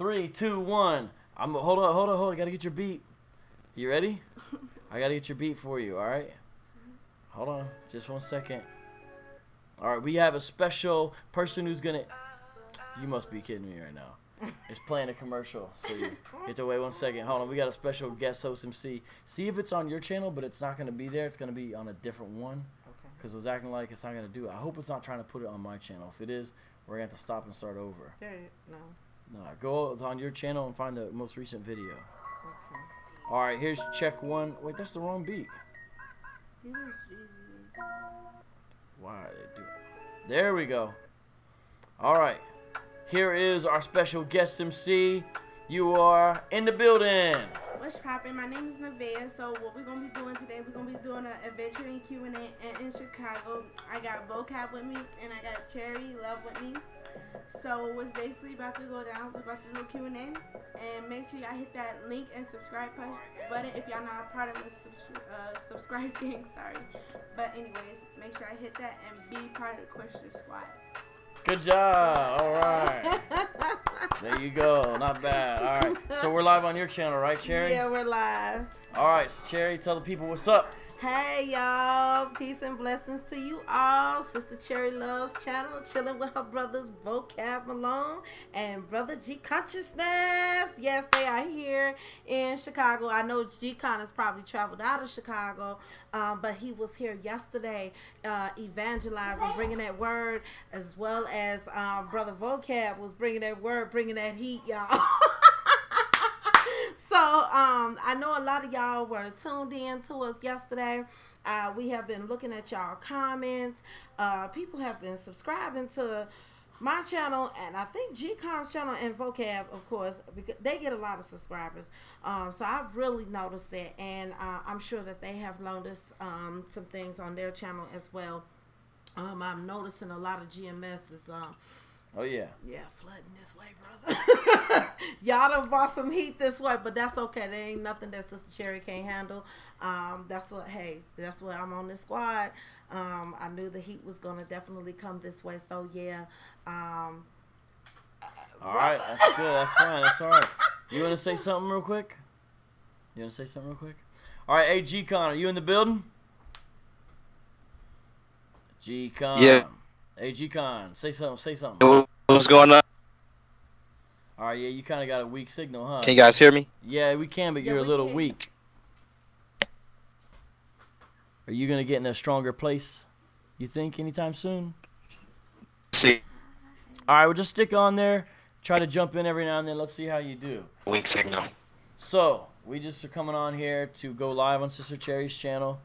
3, 2, 1. Hold on. I gotta get your beat. You ready? I gotta get your beat for you. All right. Hold on, just 1 second. All right, we have a special person who's gonna. You must be kidding me right now. It's playing a commercial, so you have to wait 1 second. Hold on, we got a special guest host MC. See if it's on your channel, but it's not gonna be there. It's gonna be on a different one. Okay. Because it was acting like it's not gonna do it. I hope it's not trying to put it on my channel. If it is, we're gonna have to stop and start over. No. No, go on your channel and find the most recent video. Okay. All right, here's check 1. Wait, that's the wrong beat. Why did it do it? There we go. All right. Here is our special guest MC. You are in the building. What's poppin'? My name is Nevaeh. So what we're gonna be doing today? We're gonna be doing an adventure in Q&A in Chicago. I got Vocab with me and I got Cherry Love with me. So what's basically about to go down? We're about to do Q&A, and make sure y'all hit that link and subscribe button if y'all not a part of the subscribe gang. Sorry, but anyways, make sure I hit that and be part of the question squad. Good job. All right. There you go. Not bad. All right. So we're live on your channel, right, Cherry? Yeah, we're live. All right, so Cherry, tell the people what's up. Hey, y'all. Peace and blessings to you all. Sister Cherry Love's channel, chilling with her brothers Vocab Malone and Brother G Consciousness. Yes, they are here in Chicago. I know G Con has probably traveled out of Chicago, but he was here yesterday evangelizing, bringing that word, as well as Brother Vocab was bringing that word, bringing that heat, y'all. So, I know a lot of y'all were tuned in to us yesterday. We have been looking at y'all comments. People have been subscribing to my channel, and I think G-Con's channel and Vocab, of course, because they get a lot of subscribers. So I've really noticed that, and I'm sure that they have noticed some things on their channel as well. I'm noticing a lot of GMS's. Oh, yeah. Yeah, flooding this way, brother. Y'all done brought some heat this way, but that's okay. There ain't nothing that Sister Cherry can't handle. That's what I'm on this squad. I knew the heat was going to definitely come this way. So, yeah. All right. That's good. That's fine. That's all right. You want to say something real quick? All right. Hey, G-Con, are you in the building? G-Con. Yeah. Hey, G-Con, say something. What's going on? All right, yeah, you kind of got a weak signal, huh? Can you guys hear me? Yeah, we can, but you're a little weak. Are you going to get in a stronger place, you think, anytime soon? See. All right, well, just stick on there. Try to jump in every now and then. Let's see how you do. Weak signal. So, we just are coming on here to go live on Sister Cherry's channel,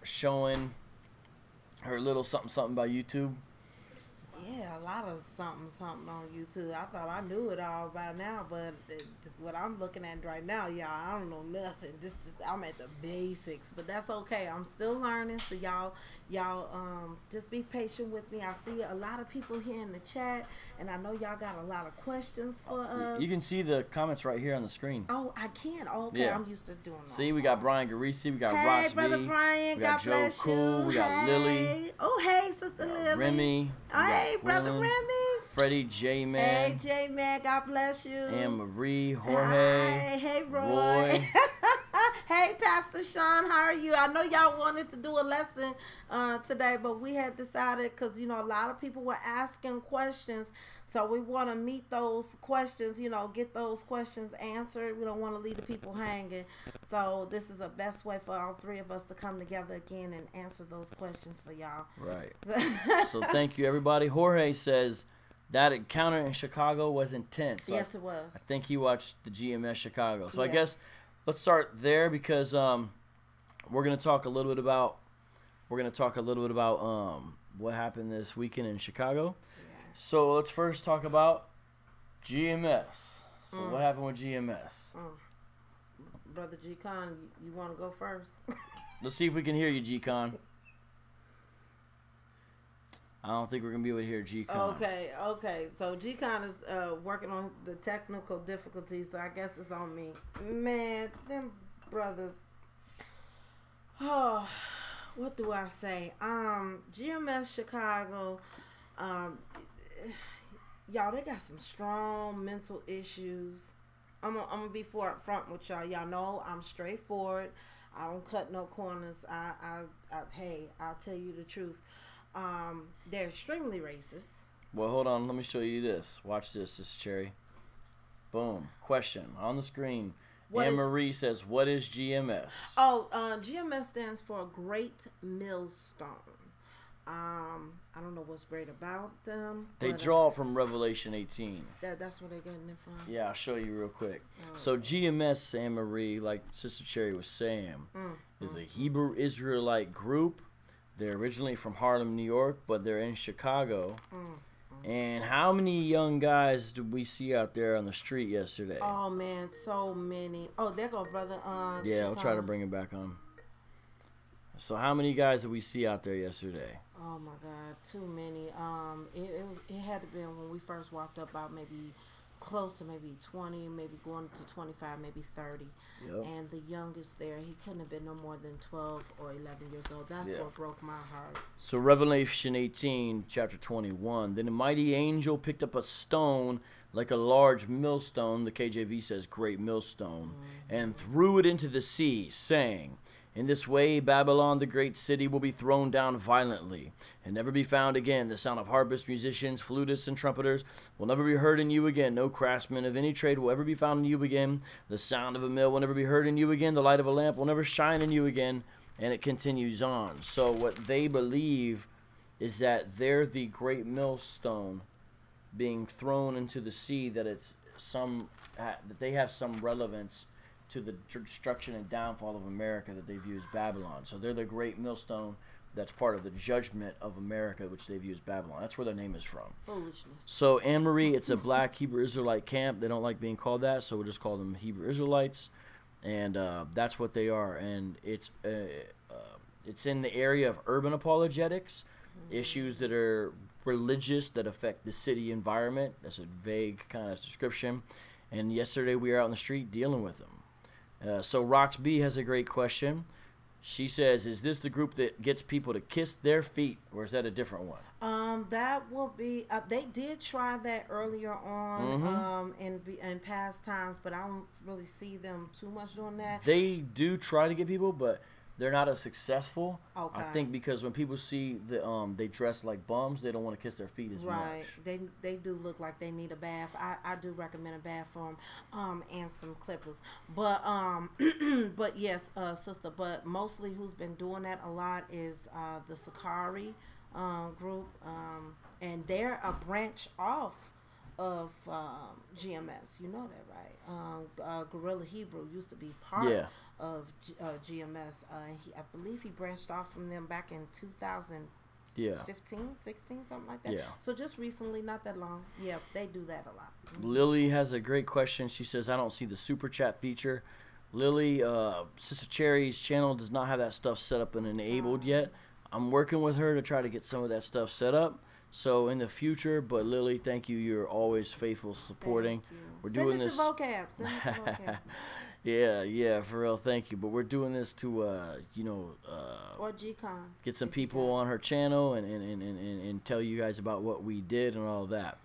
showing her little something about YouTube. Yeah, a lot of something on YouTube. I thought I knew it all by now, but what I'm looking at right now, y'all, I don't know nothing. Just I'm at the basics, but that's okay. I'm still learning, so y'all just be patient with me. I see a lot of people here in the chat, and I know y'all got a lot of questions for us. You can see the comments right here on the screen. Oh, I can. Okay, yeah. I'm used to doing that. See, we got Brian Garisi, we got Hey, Rox Brother B, Brian, we got God Joe bless Cool, you. we got Lily. Oh, hey, Sister Lily. Remy. Hey, Brother Remy. Freddie, J-Man. Hey, J-Man, God bless you. Anne Marie, Jorge. Hey, Roy. Hey, Pastor Sean, how are you? I know y'all wanted to do a lesson today, but we had decided, because, you know, a lot of people were asking questions, so we want to meet those questions, you know, get those questions answered. We don't want to leave the people hanging. So this is the best way for all three of us to come together again and answer those questions for y'all. Right. So thank you, everybody. Jorge says that encounter in Chicago was intense. So yes, it was. I think he watched the GMS Chicago. So yeah. I guess let's start there, because we're going to talk a little bit about what happened this weekend in Chicago. So let's first talk about GMS. So what happened with GMS? Brother G-Con, you want to go first? Let's see if we can hear you, G-Con. I don't think we're going to be able to hear G-Con. Okay. So G-Con is working on the technical difficulties, so I guess it's on me. Man, them brothers. Oh, what do I say? GMS Chicago, y'all, they got some strong mental issues. I'm gonna be front with y'all. Y'all know I'm straightforward. I don't cut no corners. Hey, I'll tell you the truth. They're extremely racist. Well, hold on. Let me show you this. Watch this. This is Cherry. Boom. Question on the screen. Anne Marie says, "What is GMS?" Oh, GMS stands for Great Millstone. I don't know what's great about them. They draw from Revelation 18. That's where they're getting it from. Yeah, I'll show you real quick. So GMS, Anne Marie, like Sister Cherry was saying, is a Hebrew Israelite group. They're originally from Harlem, New York, but they're in Chicago. And how many young guys did we see out there on the street yesterday? Oh man, so many. Oh, there go brother. Yeah, I'll try to bring it back on. So how many guys did we see out there yesterday? Oh my God, too many. It had to be when we first walked up, about maybe close to maybe 20, maybe going to 25, maybe 30. Yep. And the youngest there, he couldn't have been no more than 12 or 11 years old. That's what broke my heart. So Revelation 18, chapter 21. Then a mighty angel picked up a stone like a large millstone, the KJV says great millstone, and threw it into the sea, saying, "In this way Babylon the great city will be thrown down violently, and never be found again. The sound of harpists, musicians, flutists, and trumpeters will never be heard in you again. No craftsman of any trade will ever be found in you again. The sound of a mill will never be heard in you again. The light of a lamp will never shine in you again." And it continues on. So what they believe is that they're the great millstone being thrown into the sea, that it's that they have some relevance to the destruction and downfall of America that they view as Babylon. So they're the great millstone that's part of the judgment of America, which they view as Babylon. That's where their name is from. Foolishness. So Anne Marie, it's a black Hebrew Israelite camp. They don't like being called that, so we'll just call them Hebrew Israelites. And that's what they are. And it's in the area of urban apologetics, issues that are religious that affect the city environment. That's a vague kind of description. And yesterday we were out in the street dealing with them. So Rox B has a great question. She says, "Is this the group that gets people to kiss their feet, or is that a different one?" That will be. They did try that earlier on, in past times, but I don't really see them too much doing that. They do try to get people, but they're not as successful. Okay. I think because when people see they dress like bums, they don't want to kiss their feet as much. Right. They do look like they need a bath. I do recommend a bath for them, and some clippers. But but yes, sister. But mostly who's been doing that a lot is the Sakari group, and they're a branch off of GMS. You know that, right? Gorilla Hebrew used to be part of GMS. I believe he branched off from them back in 2015, 16, something like that. Yeah. So just recently, not that long. Yeah, they do that a lot. Lily has a great question. She says, "I don't see the super chat feature." Lily, Sister Cherry's channel does not have that stuff set up and enabled yet. I'm working with her to try to get some of that stuff set up. So in the future, but Lily, thank you. You're always faithful supporting. We're doing this. Send it to vocab. Yeah, for real. Thank you. But we're doing this to, or G-Con. get some people on her channel and tell you guys about what we did and all of that.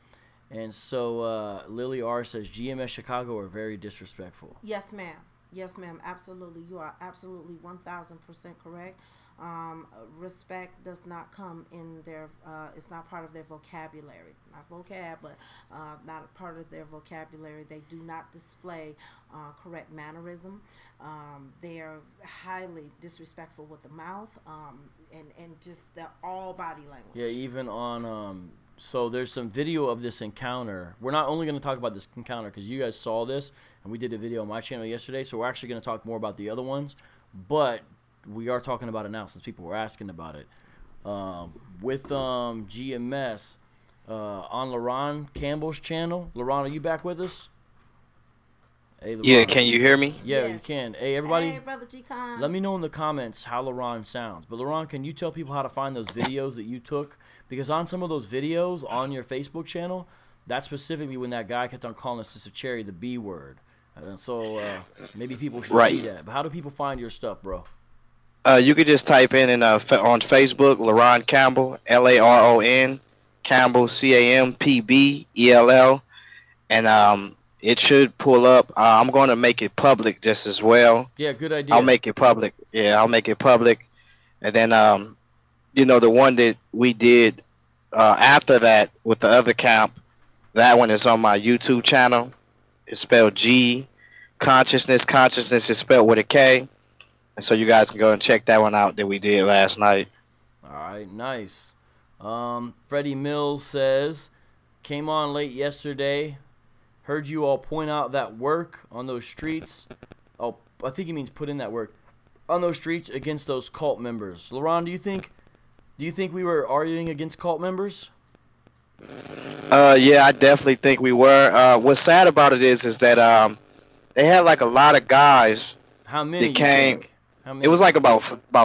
And so Lily R says GMS Chicago are very disrespectful. Yes, ma'am. Yes, ma'am. Absolutely. You are absolutely 1,000% correct. Respect does not come in their, it's not part of their vocabulary. Not vocab, but not a part of their vocabulary. They do not display correct mannerism. They are highly disrespectful with the mouth, and just the all body language. Yeah, even on, so there's some video of this encounter. We're not only going to talk about this encounter because you guys saw this, and we did a video on my channel yesterday, so we're actually going to talk more about the other ones, but we are talking about it now since people were asking about it. With GMS on LaRon Campbell's channel. LaRon, are you back with us? Hey, Yeah, can you hear me? Yeah, Yes. you can. Hey, everybody, Hey, Brother G-Con. let me know in the comments how LaRon sounds. But LaRon, can you tell people how to find those videos that you took? Because on some of those videos on your Facebook channel, that's specifically when that guy kept on calling Sister Cherry the B word. So maybe people should see that. But how do people find your stuff, bro? You could just type in on Facebook, LaRon Campbell, LaRon Campbell, Campbell, and it should pull up. I'm going to make it public just as well. Yeah, good idea. I'll make it public. Yeah, I'll make it public, and then the one that we did after that with the other camp, that one is on my YouTube channel. It's spelled G Consciousness. Consciousness is spelled with a K, and so you guys can go and check that one out that we did last night. All right, nice. Freddie Mills says, came on late yesterday. Heard you all point out that work on those streets. Oh, I think he means put in that work on those streets against those cult members. LaRon, do you think we were arguing against cult members? Yeah, I definitely think we were. What's sad about it is that they had like a lot of guys. How many that came? How many? It was like about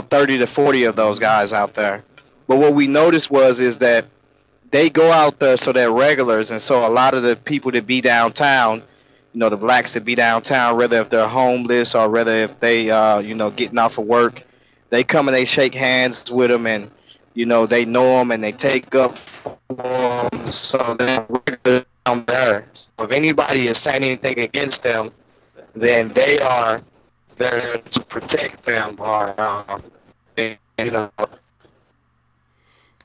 30 to 40 of those guys out there. But what we noticed is that they go out there so they're regulars, and so a lot of the people that be downtown, the blacks that be downtown, whether if they're homeless or whether if they, getting off of work, they come and they shake hands with them, and they know them and they take up for them, so they're regular down there. So if anybody is saying anything against them, then they are there to protect them, or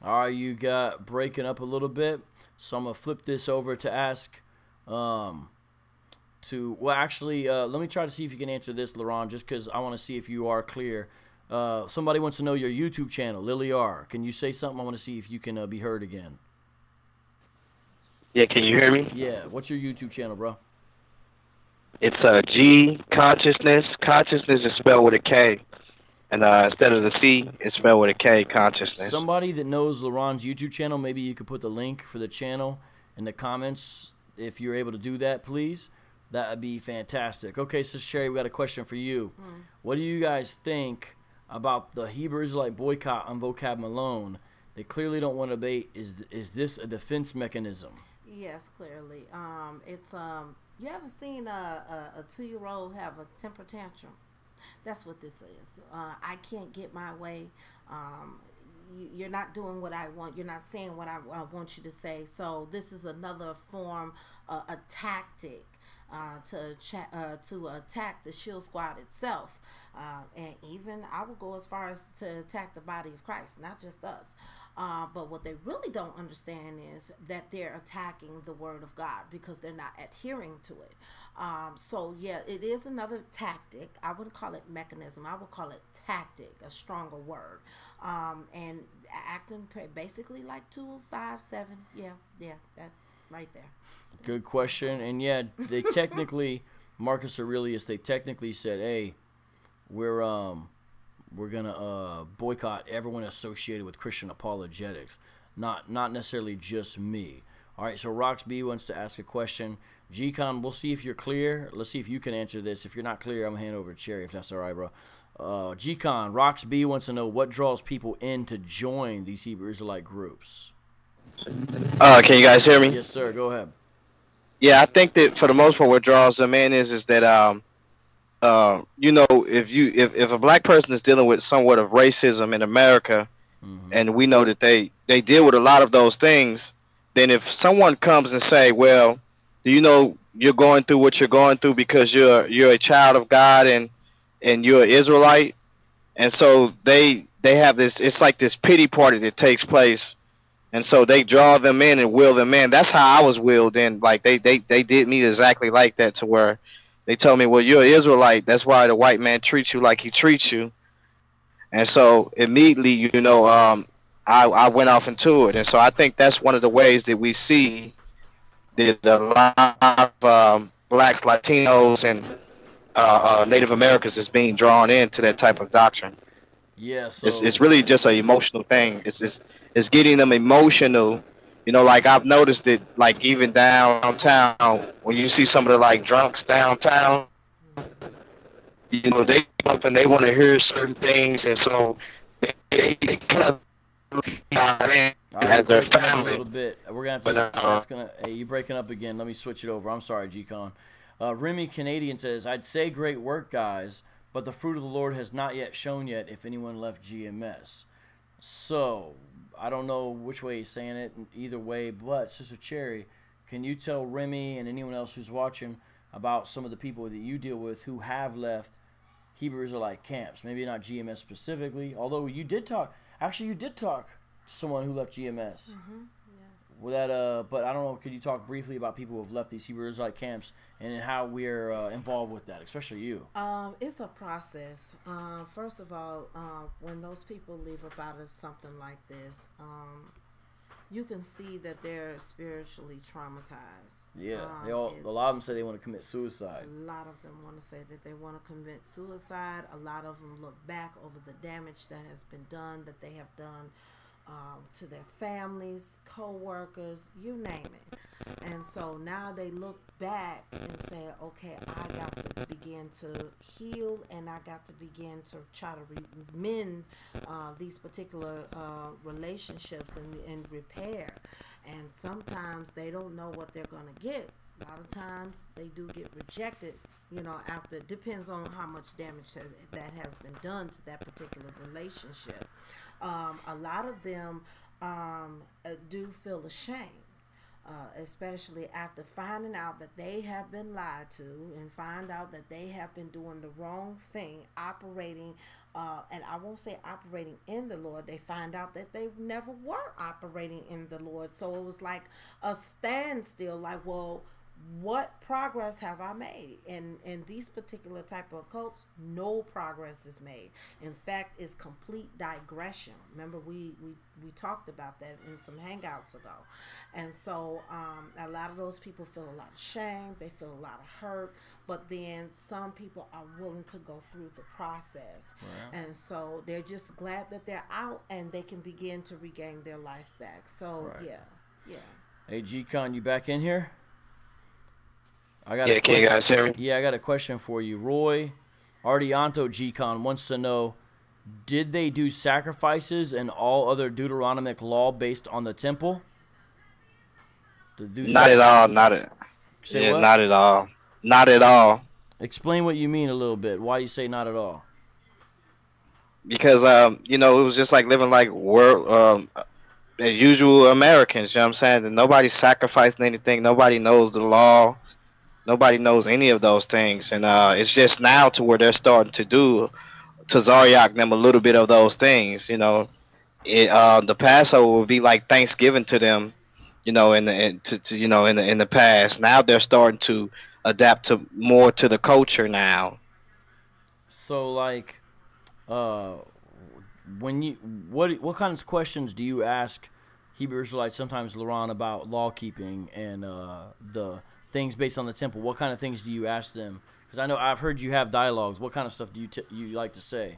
All right, you got breaking up a little bit, so I'm going to flip this over to ask let me try to see if you can answer this, LaRon, just because I want to see if you are clear. Somebody wants to know your YouTube channel, Lily R. Can you say something? I want to see if you can be heard again. Yeah, can you hear me? Yeah, what's your YouTube channel, bro? It's G Consciousness. Consciousness is spelled with a K. And instead of the C, it's spelled with a K, Consciousness. Somebody that knows LaRon's YouTube channel, maybe you could put the link for the channel in the comments if you're able to do that, please. That would be fantastic. Okay, so Sherry, we got a question for you. What do you guys think about the Hebrew Israelite boycott on Vocab Malone? They clearly don't want to debate. Is this a defense mechanism? Yes, clearly. It's you ever seen a 2-year-old have a temper tantrum? That's what this is. I can't get my way. You're not doing what I want. You're not saying what I want you to say. So this is another form, a tactic to attack the Shield Squad itself. And even I will go as far as to attack the body of Christ, not just us. But what they really don't understand is that they're attacking the Word of God because they're not adhering to it. So yeah, it is another tactic. I wouldn't call it mechanism. I would call it tactic, a stronger word. And acting basically like 257. Yeah, that right there. Good question. And yeah, they technically, Marcus Aurelius, they technically said, hey, we're gonna boycott everyone associated with Christian apologetics, not necessarily just me. All right, so Roxb wants to ask a question. G-Con, we'll see if you're clear. Let's see if you can answer this. If you're not clear, I'm gonna hand over to Cherry if that's all right, bro. G-Con, Roxb wants to know what draws people in to join these Hebrew Israelite groups. Can you guys hear me? Yes, sir. Go ahead. Yeah, I think that for the most part, what draws them in is that if a black person is dealing with somewhat of racism in America, and we know that they deal with a lot of those things, then if someone comes and say, well, you're going through what you're going through because you're a child of God and you're an Israelite, and so they have this, it's like this pity party that takes place, and so they draw them in and will them in. That's how I was willed in. Like they did me exactly like that, to where they told me, well, you're an Israelite. That's why the white man treats you like he treats you. And so immediately, I went off into it. And so I think that's one of the ways that we see that a lot of blacks, Latinos, and Native Americans is being drawn into that type of doctrine. Yeah, so it's really just an emotional thing. It's getting them emotional. Like I've noticed it, like even downtown, when you see some of the like drunks downtown, they come up and they want to hear certain things, and so they kind of as their family. A little bit. We're gonna have to. Hey, you breaking up again? Let me switch it over. I'm sorry, G-Con. Remy Canadian says, "I'd say great work, guys, but the fruit of the Lord has not yet shown yet. If anyone left GMS." So, I don't know which way he's saying it, either way, but Sister Cherry, can you tell Remy and anyone else who's watching about some of the people that you deal with who have left Hebrew Israelite camps? Maybe not GMS specifically, although you did talk to someone who left GMS. Mm-hmm. With that, but I don't know, could you talk briefly about people who have left these Hebrew Israelite camps and how we're involved with that, especially you? It's a process. First of all, when those people leave about something like this, you can see that they're spiritually traumatized. Yeah, a lot of them say they want to commit suicide. A lot of them want to say that they want to commit suicide. A lot of them look back over the damage that has been done, that they have done to their families, co-workers, you name it. And so now they look back and say, okay, I got to begin to heal, and I got to begin to try to mend these particular relationships and repair. And sometimes they don't know what they're going to get. A lot of times they do get rejected, after, depends on how much damage that has been done to that particular relationship. A lot of them do feel ashamed, especially after finding out that they have been lied to and find out that they have been doing the wrong thing, operating, and I won't say operating in the Lord. They find out that they never were operating in the Lord. So it was like a standstill, like, well, what progress have I made? And in these particular type of cults, no progress is made. In fact, it's complete digression. Remember, we talked about that in some hangouts ago. And so a lot of those people feel a lot of shame. They feel a lot of hurt. But then some people are willing to go through the process. Wow. And so they're just glad that they're out and they can begin to regain their life back. So, right. Yeah. Hey, G-Con, you back in here? Can you guys hear me? Yeah, I got a question for you. Roy Ardianto G-Con wants to know, did they do sacrifices and all other Deuteronomic law based on the temple? Not at all. Not at all. Explain what you mean a little bit. Why you say not at all? Because, it was just like living like usual Americans, you know what I'm saying? And nobody's sacrificing anything. Nobody knows the law. Nobody knows any of those things, and it's just now to where they're starting to do to Zaryak them a little bit of those things. The Passover would be like Thanksgiving to them, in the past. Now they're starting to adapt to more to the culture now. So, like, when you what kinds of questions do you ask Hebrew Israelites, sometimes Laron, about law keeping and the things based on the temple? What kind of things do you ask them? Because I know I've heard you have dialogues. What kind of stuff do you like to say?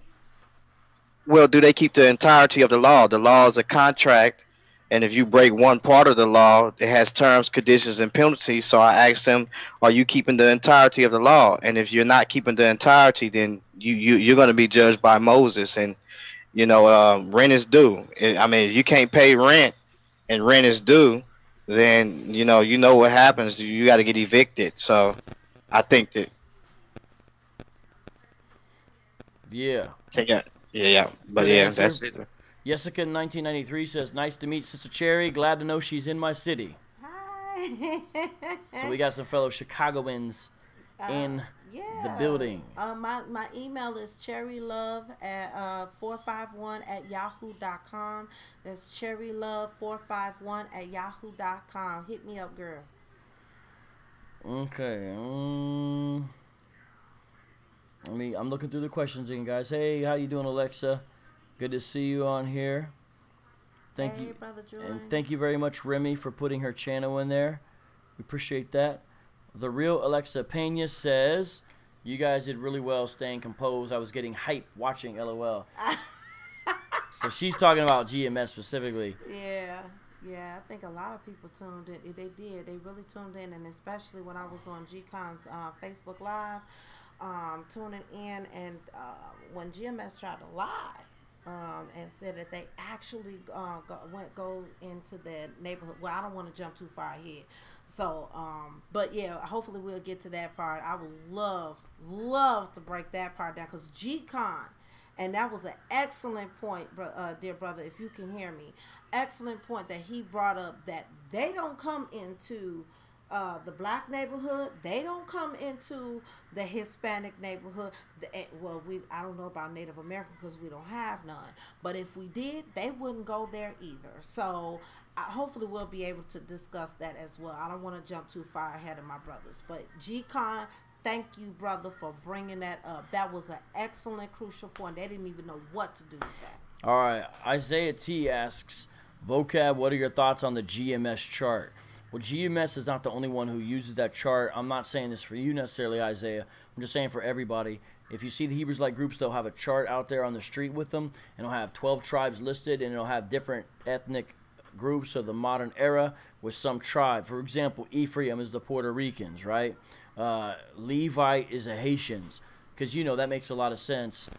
Well, do they keep the entirety of the law? The law is a contract, and if you break one part of the law, it has terms, conditions, and penalties. So I asked them, are you keeping the entirety of the law? And if you're not keeping the entirety, then you're going to be judged by Moses. And, rent is due. I mean, if you can't pay rent and rent is due, then you know what happens. You got to get evicted. So I think that yeah. But yeah, that's it. Jessica in 1993 says, nice to meet Sister Cherry, glad to know she's in my city. Hi. So we got some fellow Chicagoans in the building. My email is cherrylove at 451 at yahoo.com. That's cherrylove451 at yahoo.com. Hit me up, girl. Okay. I'm looking through the questions again, guys. Hey, how you doing, Alexa? Good to see you on here. Thank you, Brother Jordan. And thank you very much, Remy, for putting her channel in there. We appreciate that. The real Alexa Pena says, you guys did really well staying composed. I was getting hype watching LOL. So she's talking about GMS specifically. Yeah, I think a lot of people tuned in. They did. They really tuned in, and especially when I was on G-Con's Facebook Live, tuning in, and when GMS tried to lie and said that they actually go into the neighborhood. Well, I don't want to jump too far ahead. So, but yeah, hopefully we'll get to that part. I would love to break that part down, because G-Con And that was an excellent point, dear brother, if you can hear me. Excellent point that he brought up, that they don't come into the black neighborhood. They don't come into the Hispanic neighborhood. Well, I don't know about Native American because we don't have none. But if we did, they wouldn't go there either. So hopefully we'll be able to discuss that as well. I don't want to jump too far ahead of my brothers. But G-Con, thank you, brother, for bringing that up. That was an excellent, crucial point. They didn't even know what to do with that. All right. Isaiah T asks, Vocab, what are your thoughts on the GMS chart? Well, GMS is not the only one who uses that chart. I'm not saying this for you necessarily, Isaiah. I'm just saying for everybody. If you see the Hebrews Light groups, they'll have a chart out there on the street with them, and it'll have 12 tribes listed, and it'll have different ethnic groups of the modern era with some tribe. For example, Ephraim is the Puerto Ricans, right? Levite is the Haitians, because, you know, that makes a lot of sense.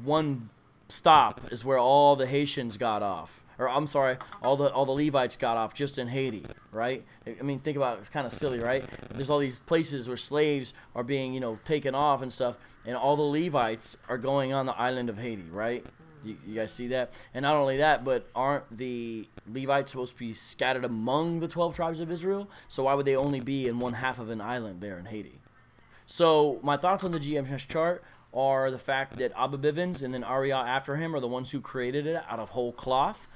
One stop is where all the Haitians got off. Or I'm sorry, all the Levites got off just in Haiti, right? I mean, think about it. It's kind of silly, right? There's all these places where slaves are being, you know, taken off and stuff, and all the Levites are going on the island of Haiti, right? You guys see that? And not only that, but aren't the Levites supposed to be scattered among the 12 tribes of Israel? So why would they only be in one half of an island there in Haiti? So my thoughts on the GMS chart are the fact that Abba Bivens and then Arya after him are the ones who created it out of whole cloth.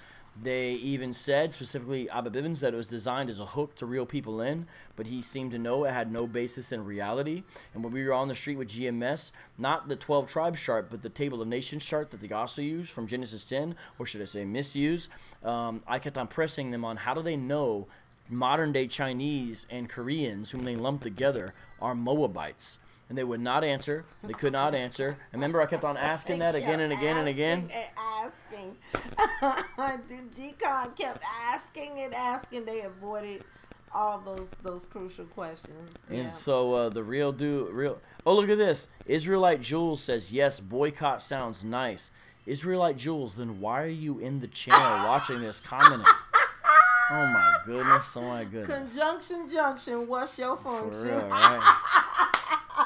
They even said, specifically Abba Bivens, that it was designed as a hook to reel people in, but he seemed to know it had no basis in reality. And when we were on the street with GMS, not the 12 tribes chart, but the Table of Nations chart that they also use from Genesis 10, or should I say misuse, I kept on pressing them on how do they know modern-day Chinese and Koreans, whom they lump together, are Moabites. And they would not answer. They could not answer. And remember, I kept on asking that again and again and again. Asking. G-Con kept asking and asking. They avoided all those crucial questions. And so the real. Oh, look at this. Israelite Jules says, yes, boycott sounds nice. Israelite Jules, then why are you in the channel watching this, commenting? Oh my goodness. Oh my goodness. Conjunction junction. What's your function? For real, right?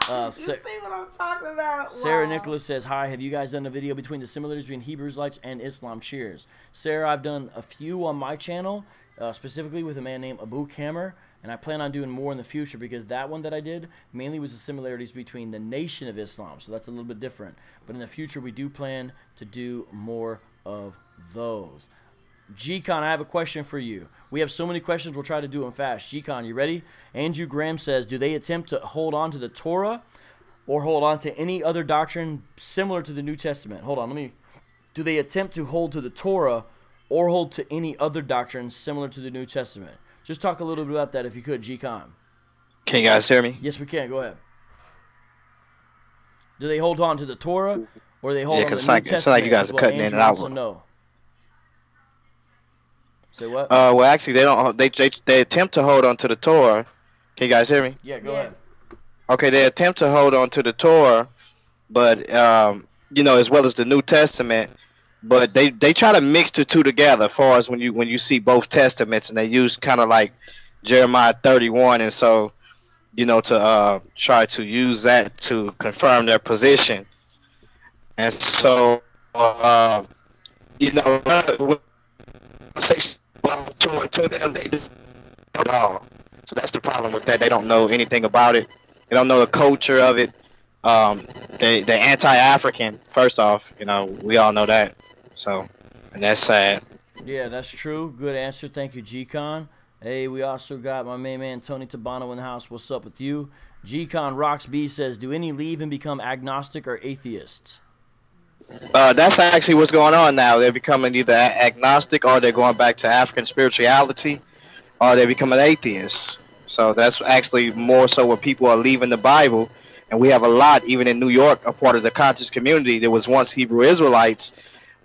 You see what I'm talking about? Sarah Wow. Nicholas says, hi, have you guys done a video between the similarities between Hebrew Israelites and Islam? Cheers. Sarah, I've done a few on my channel, specifically with a man named Abu Kammer, and I plan on doing more in the future because that one that I did mainly was the similarities between the Nation of Islam, so that's a little bit different. But in the future, we do plan to do more of those. G-Con, I have a question for you. We have so many questions, we'll try to do them fast. G-Con, you ready? Andrew Graham says, do they attempt to hold on to the Torah or hold on to any other doctrine similar to the New Testament? Hold on, do they attempt to hold to the Torah or hold to any other doctrine similar to the New Testament? Just talk a little bit about that if you could, G-Con. Can you guys hear me? Yes, we can. Go ahead. Do they hold on to the Torah or they hold on to the New Testament? It's like you guys are cutting in and out. No. Say what? Well, actually, they don't. They attempt to hold on to the Torah. Can you guys hear me? Yeah, go ahead. Okay, they attempt to hold on to the Torah, but you know, as well as the New Testament. But they try to mix the two together. As far as when you see both testaments, and they use kind of like Jeremiah 31, and so you know to try to use that to confirm their position. And so you know, to them, they do at all. So that's the problem with that. They don't know anything about it. They don't know the culture of it. They're anti-African. First off, you know, we all know that. So, and that's sad. Yeah, that's true. Good answer. Thank you, G-Con. Hey, we also got my main man Tony Tabano in the house. What's up with you? G-Con Rocks B says, do any leave and become agnostic or atheists? That's actually what's going on now. They're becoming either agnostic, or they're going back to African spirituality, or they're becoming atheists. So that's actually more so where people are leaving the Bible. And we have a lot, even in New York, a part of the conscious community. There was once Hebrew Israelites,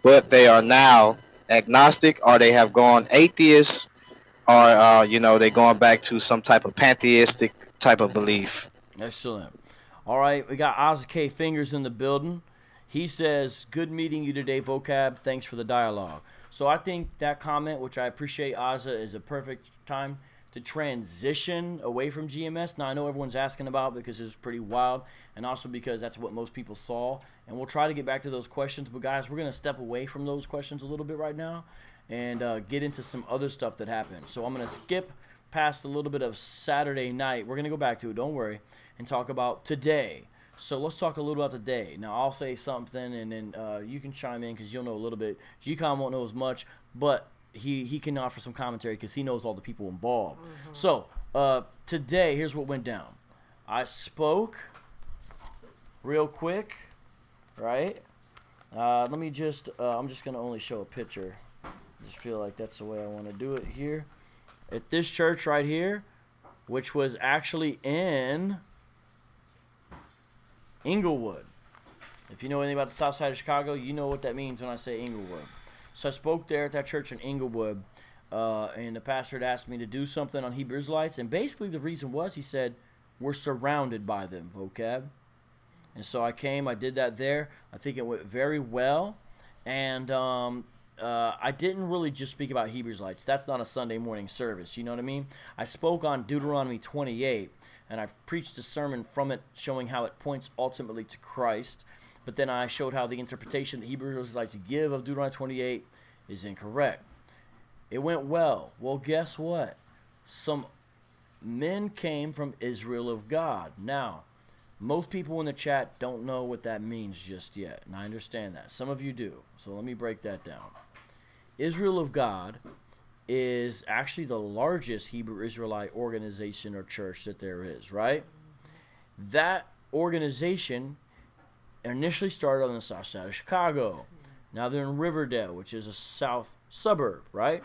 but they are now agnostic, or they have gone atheist, or you know, they're going back to some type of pantheistic type of belief. Excellent. All right, we got Oz K Fingers in the building. He says, good meeting you today, Vocab. Thanks for the dialogue. So I think that comment, which I appreciate, Ozza, is a perfect time to transition away from GMS. Now, I know everyone's asking about it because it's pretty wild, and also because that's what most people saw. And we'll try to get back to those questions. But, guys, we're going to step away from those questions a little bit right now and get into some other stuff that happened. So I'm going to skip past a little bit of Saturday night. We're going to go back to it, don't worry, and talk about today. So let's talk a little about today. Now, I'll say something, and then you can chime in because you'll know a little bit. G-Con won't know as much, but he can offer some commentary because he knows all the people involved. So today, here's what went down. I spoke real quick, right? Let me just, I'm just going to only show a picture. I just feel like that's the way I want to do it here. At this church right here, which was actually in Inglewood. If you know anything about the south side of Chicago, you know what that means when I say Inglewood. So I spoke there at that church in Inglewood, and the pastor had asked me to do something on Hebrew Israelites, and basically the reason was, he said, we're surrounded by them, vocab. And so I came, I did that there. I think it went very well, and I didn't really just speak about Hebrew Israelites. That's not a Sunday morning service, you know what I mean? I spoke on Deuteronomy 28, and I preached a sermon from it showing how it points ultimately to Christ. But then I showed how the interpretation the Hebrew Israelites give of Deuteronomy 28 is incorrect. It went well. Well, guess what? Some men came from Israel of God. Now, most people in the chat don't know what that means just yet, and I understand that. Some of you do, so let me break that down. Israel of God is actually the largest Hebrew Israelite organization or church that there is, right? That organization initially started on the south side of Chicago. Now they're in Riverdale, which is a south suburb, right?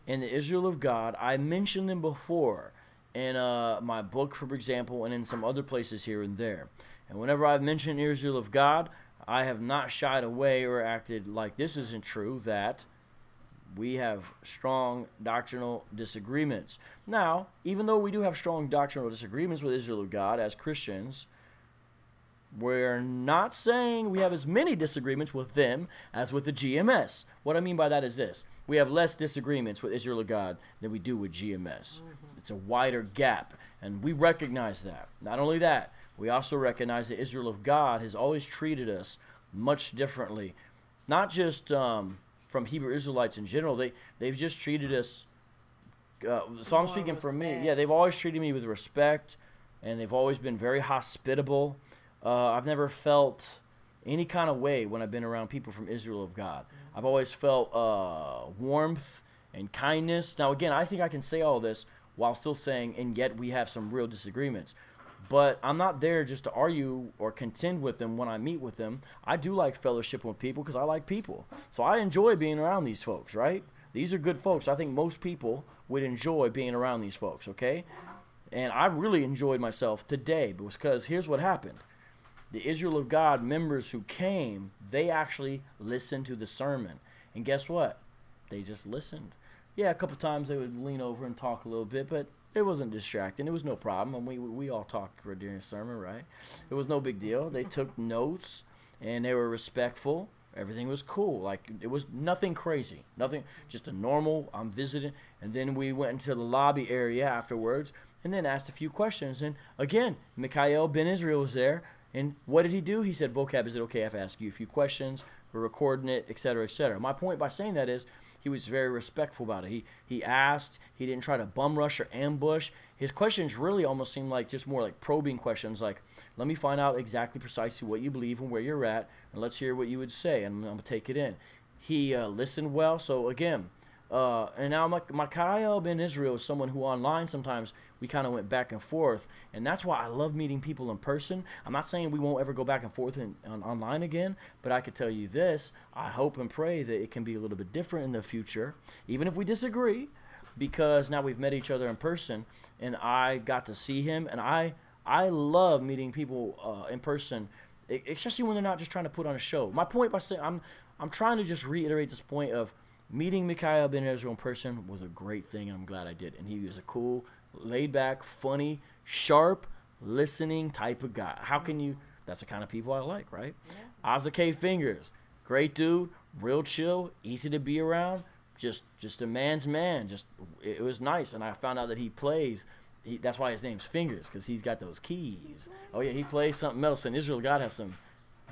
And the Israel of God, I mentioned them before in my book, for example, and in some other places here and there. And whenever I've mentioned Israel of God, I have not shied away or acted like this isn't true, that we have strong doctrinal disagreements. Now, even though we do have strong doctrinal disagreements with Israel of God as Christians, we're not saying we have as many disagreements with them as with the GMS. What I mean by that is this. We have less disagreements with Israel of God than we do with GMS. It's a wider gap, and we recognize that. Not only that, we also recognize that Israel of God has always treated us much differently. Not just from Hebrew Israelites in general. They've just treated us, so I'm speaking for me. Yeah, they've always treated me with respect, and they've always been very hospitable. I've never felt any kind of way when I've been around people from Israel of God. I've always felt warmth and kindness. Now, again, I think I can say all this while still saying, and yet we have some real disagreements. But I'm not there just to argue or contend with them when I meet with them. I do like fellowship with people because I like people. So I enjoy being around these folks, right? These are good folks. I think most people would enjoy being around these folks, okay? And I really enjoyed myself today because here's what happened. The Israel of God members who came, they actually listened to the sermon. And guess what? They just listened. Yeah, a couple times they would lean over and talk a little bit, but it wasn't distracting. It was no problem. And we all talked during the sermon, right? It was no big deal. They took notes, and they were respectful. Everything was cool. Like, it was nothing crazy. Nothing, just a normal, I'm visiting. And then we went into the lobby area afterwards and then asked a few questions. And again, Mikhail Ben Israel was there. And what did he do? He said, Vocab, is it okay if I ask you a few questions? We're recording it, et cetera, et cetera. My point by saying that is he was very respectful about it. He asked. He didn't try to bum rush or ambush. His questions really almost seemed like just more like probing questions, like, let me find out exactly precisely what you believe and where you're at, and let's hear what you would say, and I'm going to take it in. He listened well. So, again, and now Mikhail Ben Israel is someone who online sometimes we kind of went back and forth, and that's why I love meeting people in person. I'm not saying we won't ever go back and forth online again, but I could tell you this, I hope and pray that it can be a little bit different in the future, even if we disagree, because now we've met each other in person, and I got to see him, and I love meeting people in person, especially when they're not just trying to put on a show. My point by saying, I'm trying to just reiterate this point of meeting Mikhail Ben Israel in person was a great thing, and I'm glad I did. And he was a cool, laid-back, funny, sharp, listening type of guy. How can you... That's the kind of people I like, right? Yeah. Ozzy K. Fingers, great dude, real chill, easy to be around. just a man's man. Just it was nice, and I found out that he plays. That's why his name's Fingers, because he's got those keys. Oh yeah, he plays something else. And Israel God has some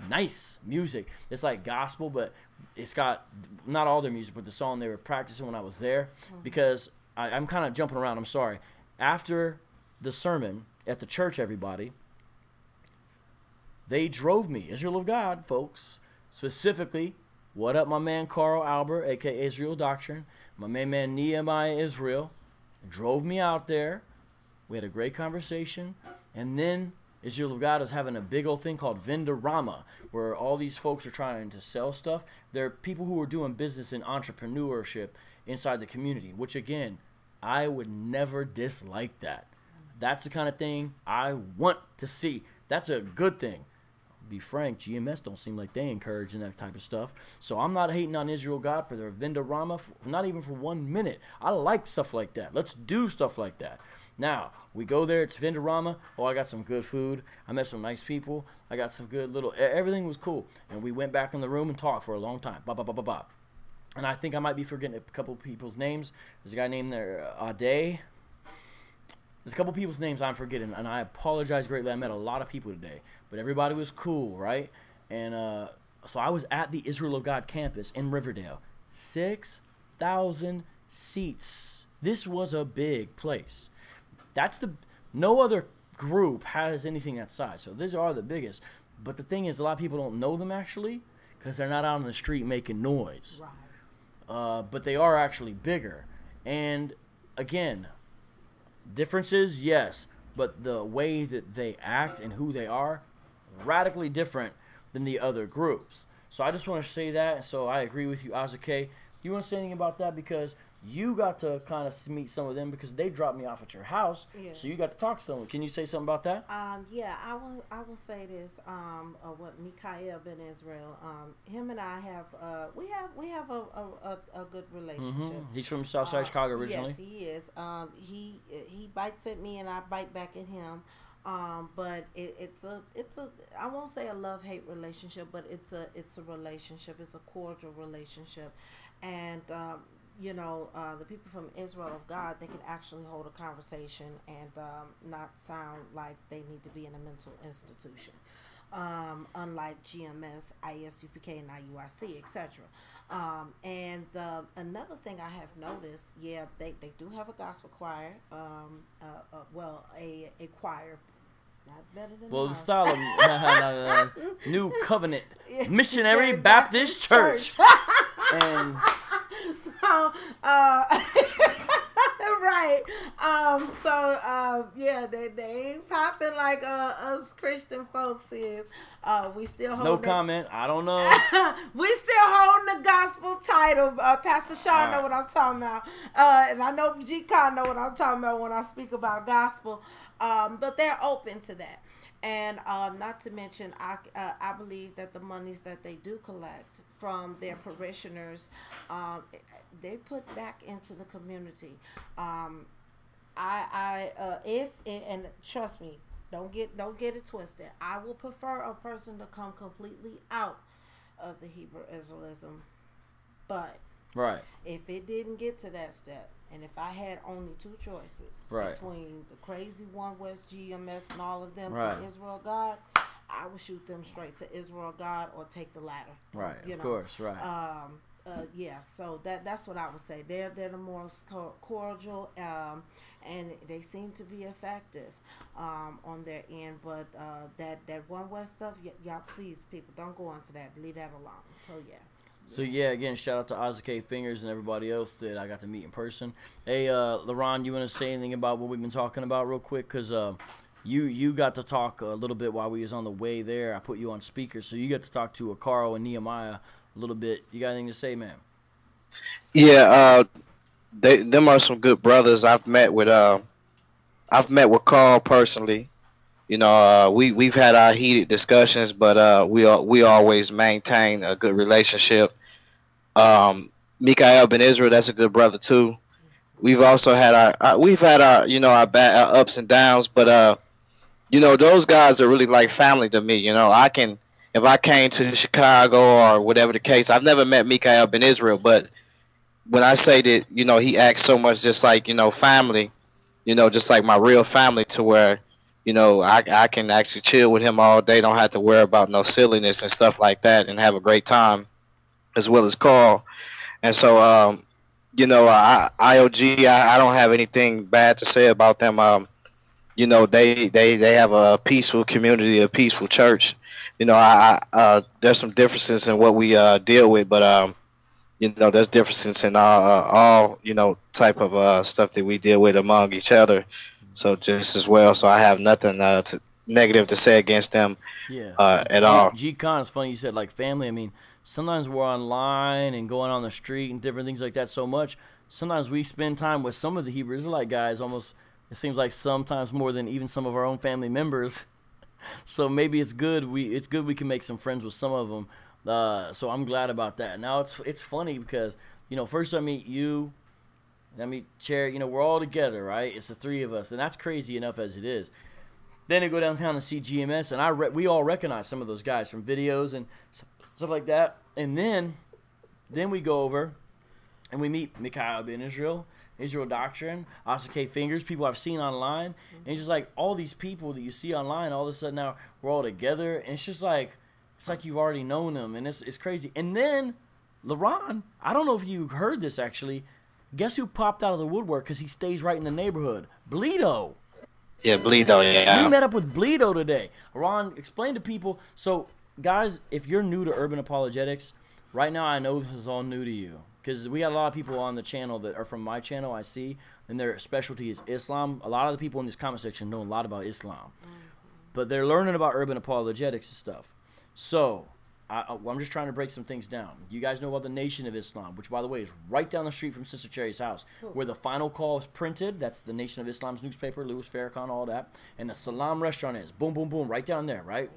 nice music. It's like gospel, but it's got not all their music, but the song they were practicing when I was there. Because I'm kind of jumping around. I'm sorry. After the sermon at the church, everybody, they drove me, Israel of God, folks, specifically. What up, my man Carl Albert, a.k.a. Israel Doctrine. My main man Nehemiah Israel drove me out there. We had a great conversation. And then Israel of God is having a big old thing called Vendorama, where all these folks are trying to sell stuff. They're people who are doing business and entrepreneurship inside the community, which, again, I would never dislike that. That's the kind of thing I want to see. That's a good thing. Be frank, GMS don't seem like they encouraging that type of stuff. So I'm not hating on Israel God for their Vendorama, not even for 1 minute. I like stuff like that. Let's do stuff like that. Now, we go there, it's Vendorama. Oh, I got some good food. I met some nice people. I got some good everything was cool. And we went back in the room and talked for a long time. And I think I might be forgetting a couple people's names. There's a guy named there, Ade. There's a couple people's names I'm forgetting, and I apologize greatly. I met a lot of people today, but everybody was cool, right? And so I was at the Israel of God campus in Riverdale. 6,000 seats. This was a big place. No other group has anything that size, so these are the biggest. But the thing is, a lot of people don't know them actually because they're not out on the street making noise. Right. But they are actually bigger. And again, differences, yes, but the way that they act and who they are, radically different than the other groups. So I just want to say that. So I agree with you, Azuke. You want to say anything about that? Because you got to kind of meet some of them because they dropped me off at your house. Yeah. So you got to talk to them. Can you say something about that? Yeah, I will say this. What Mikael Ben Israel, him and I have we have a good relationship. Mm-hmm. He's from Southside Chicago originally. Yes, he is. He bites at me and I bite back at him. But it's a I won't say a love-hate relationship, but it's a relationship. It's a cordial relationship, and the people from Israel of God, they can actually hold a conversation and not sound like they need to be in a mental institution. Unlike GMS, ISUPK, and IUIC, etc. And another thing I have noticed, they do have a gospel choir, a choir. Not better than the style of New Covenant Missionary Baptist Church. And so, right. They ain't popping like us Christian folks is. We still hold. No comment. I don't know. We still holding the gospel title. Pastor Shaw know what I'm talking about, and I know G-Con know what I'm talking about when I speak about gospel. But they're open to that. And not to mention, I believe that the monies that they do collect from their parishioners, they put back into the community. And trust me, don't get it twisted. I will prefer a person to come completely out of the Hebrew Israelism, but right, if it didn't get to that step, and if I had only two choices between the crazy One West, GMS, and all of them, and Israel God, I would shoot them straight to Israel God or take the latter. Right, of course, right. So that's what I would say. They're the most cordial, and they seem to be effective on their end. But that One West stuff, y'all please, people, don't go onto that. Leave that alone. So yeah. So yeah, again, shout out to Azuke Fingers and everybody else that I got to meet in person. Hey, LaRon, you want to say anything about what we've been talking about real quick? Because you got to talk a little bit while we was on the way there. I put you on speaker, so you got to talk to Carl and Nehemiah a little bit. You got anything to say, man? Yeah, them are some good brothers. I've met with Carl personally. We've had our heated discussions, but we always maintain a good relationship. Mikael Ben Israel, that's a good brother too. We've also had our bad ups and downs, but those guys are really like family to me. If I came to Chicago or whatever the case, I've never met Mikael Ben Israel, but when I say that, he acts so much just like, family, just like my real family, to where, I can actually chill with him all day, don't have to worry about no silliness and stuff like that, and have a great time, as well as Carl. And so, IOG, I don't have anything bad to say about them. They have a peaceful community, a peaceful church. There's some differences in what we deal with, but there's differences in all type of stuff that we deal with among each other. So just as well. So I have nothing negative to say against them at all. G-Con, it's funny you said like family. I mean, sometimes we're online and going on the street and different things like that so much. Sometimes we spend time with some of the Hebrew Israelite guys almost, it seems like sometimes more than even some of our own family members. So maybe it's good we can make some friends with some of them. So I'm glad about that. Now it's funny because, first I meet you, and I meet Cherry, we're all together, right? It's the three of us, and that's crazy enough as it is. Then I go downtown and see GMS, and we all recognize some of those guys from videos and stuff like that. And then we go over and we meet Mikhail Ben Israel Doctrine, Asa K. Fingers, people I've seen online. And it's just like all these people that you see online, all of a sudden now we're all together. And it's just like, it's like you've already known them. And it's crazy. And then LaRon, I don't know if you heard this actually. Guess who popped out of the woodwork because he stays right in the neighborhood? Bleedo. Yeah, Bleedo, yeah. We met up with Bleedo today. Ron, explain to people. So, guys, if you're new to Urban Apologetics, right now I know this is all new to you. Because we got a lot of people on the channel that are from my channel, I see, and their specialty is Islam. A lot of the people in this comment section know a lot about Islam. But they're learning about Urban Apologetics and stuff. So, I'm just trying to break some things down. You guys know about the Nation of Islam, which, by the way, is right down the street from Sister Cherry's house, where the Final Call is printed. That's the Nation of Islam's newspaper, Louis Farrakhan, all that. And the Salam restaurant is, boom, boom, boom, right down there, right?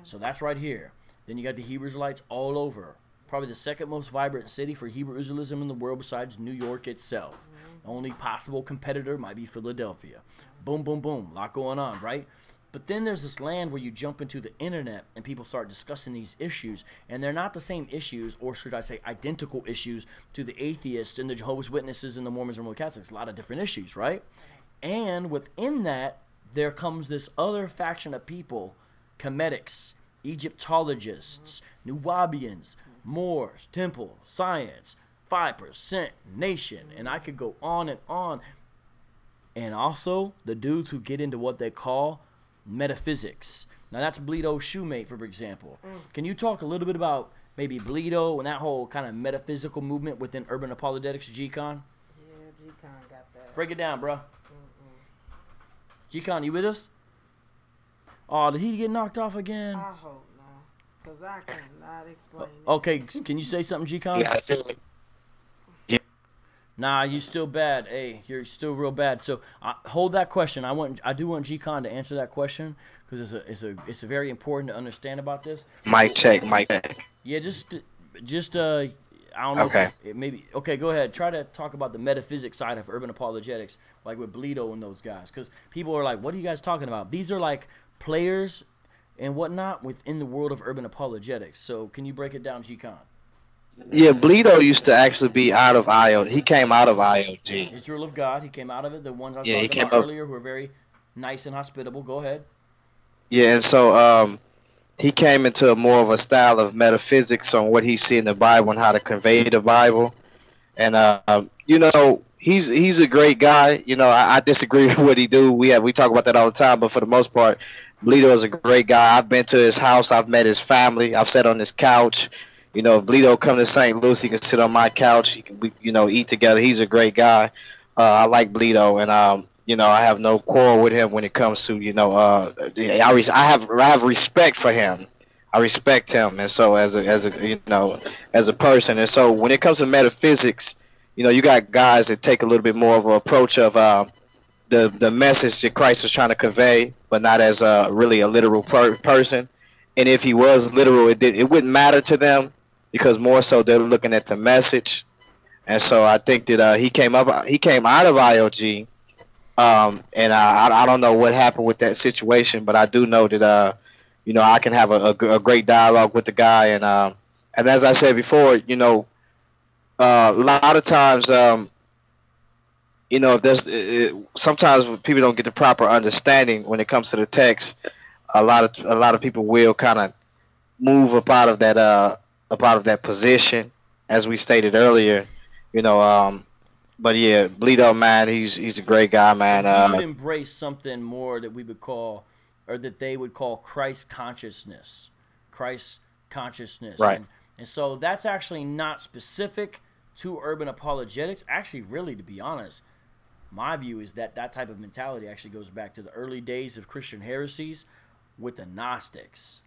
So that's right here. Then you got the Hebrew Israelites all over. Probably the second most vibrant city for Hebrew Israelism in the world besides New York itself. The only possible competitor might be Philadelphia. Boom, boom, boom. A lot going on, right? But then there's this land where you jump into the internet and people start discussing these issues, and they're not the same issues, or should I say identical issues, to the atheists and the Jehovah's Witnesses and the Mormons and Roman Catholics. A lot of different issues, right? And within that, there comes this other faction of people, Kemetics, Egyptologists, Nubians, Moors, Temple, Science, 5% Nation, and I could go on and on. And also the dudes who get into what they call metaphysics. Now that's Bleedo's shoemate, for example. Can you talk a little bit about maybe Bleedo and that whole kind of metaphysical movement within Urban Apologetics, G-Con? Yeah, G-Con got that. Break it down, bro. G-Con, you with us? Oh, did he get knocked off again? I hope not, because I cannot explain it. Okay, can you say something, G-Con? Yeah, Nah, you still bad. Hey, you're still real bad. So hold that question. I do want G-Con to answer that question because it's very important to understand about this. Mic check. Yeah, just I don't know. Okay. Maybe okay. Go ahead. Try to talk about the metaphysics side of Urban Apologetics, like with Bleedo and those guys, because people are like, "What are you guys talking about?" These are like players and whatnot within the world of Urban Apologetics. So can you break it down, G-Con? Yeah, Bleedo used to actually be out of IOG. He came out of IOG. Israel of God. He came out of it. The ones I was Yeah, he talking came about up- earlier who were very nice and hospitable. Go ahead. Yeah, and so he came into more of a style of metaphysics on what he see in the Bible and how to convey the Bible. And he's a great guy. I disagree with what he do. We talk about that all the time, but for the most part, Bleedo is a great guy. I've been to his house. I've met his family. I've sat on his couch. If Bleedo come to St. Louis, he can sit on my couch. We eat together. He's a great guy. I like Bleedo, and I have no quarrel with him when it comes to I have respect for him. I respect him, and so as a person, and so when it comes to metaphysics, you got guys that take a little bit more of an approach of the message that Christ was trying to convey, but not as really a literal person. And if he was literal, it wouldn't matter to them because more so they're looking at the message. And so I think that he came out of IOG, and I don't know what happened with that situation, but I do know that I can have a great dialogue with the guy, and as I said before, a lot of times, if there's sometimes people don't get the proper understanding when it comes to the text. A lot of people will kind of move up out of that position, as we stated earlier. You know, but yeah, Bleedo, man, he's a great guy, man. So he would embrace something more that we would call, or that they would call, Christ consciousness. Christ consciousness. Right. And so that's actually not specific to urban apologetics. Actually, really, to be honest, my view is that that type of mentality actually goes back to the early days of Christian heresies with the Gnostics.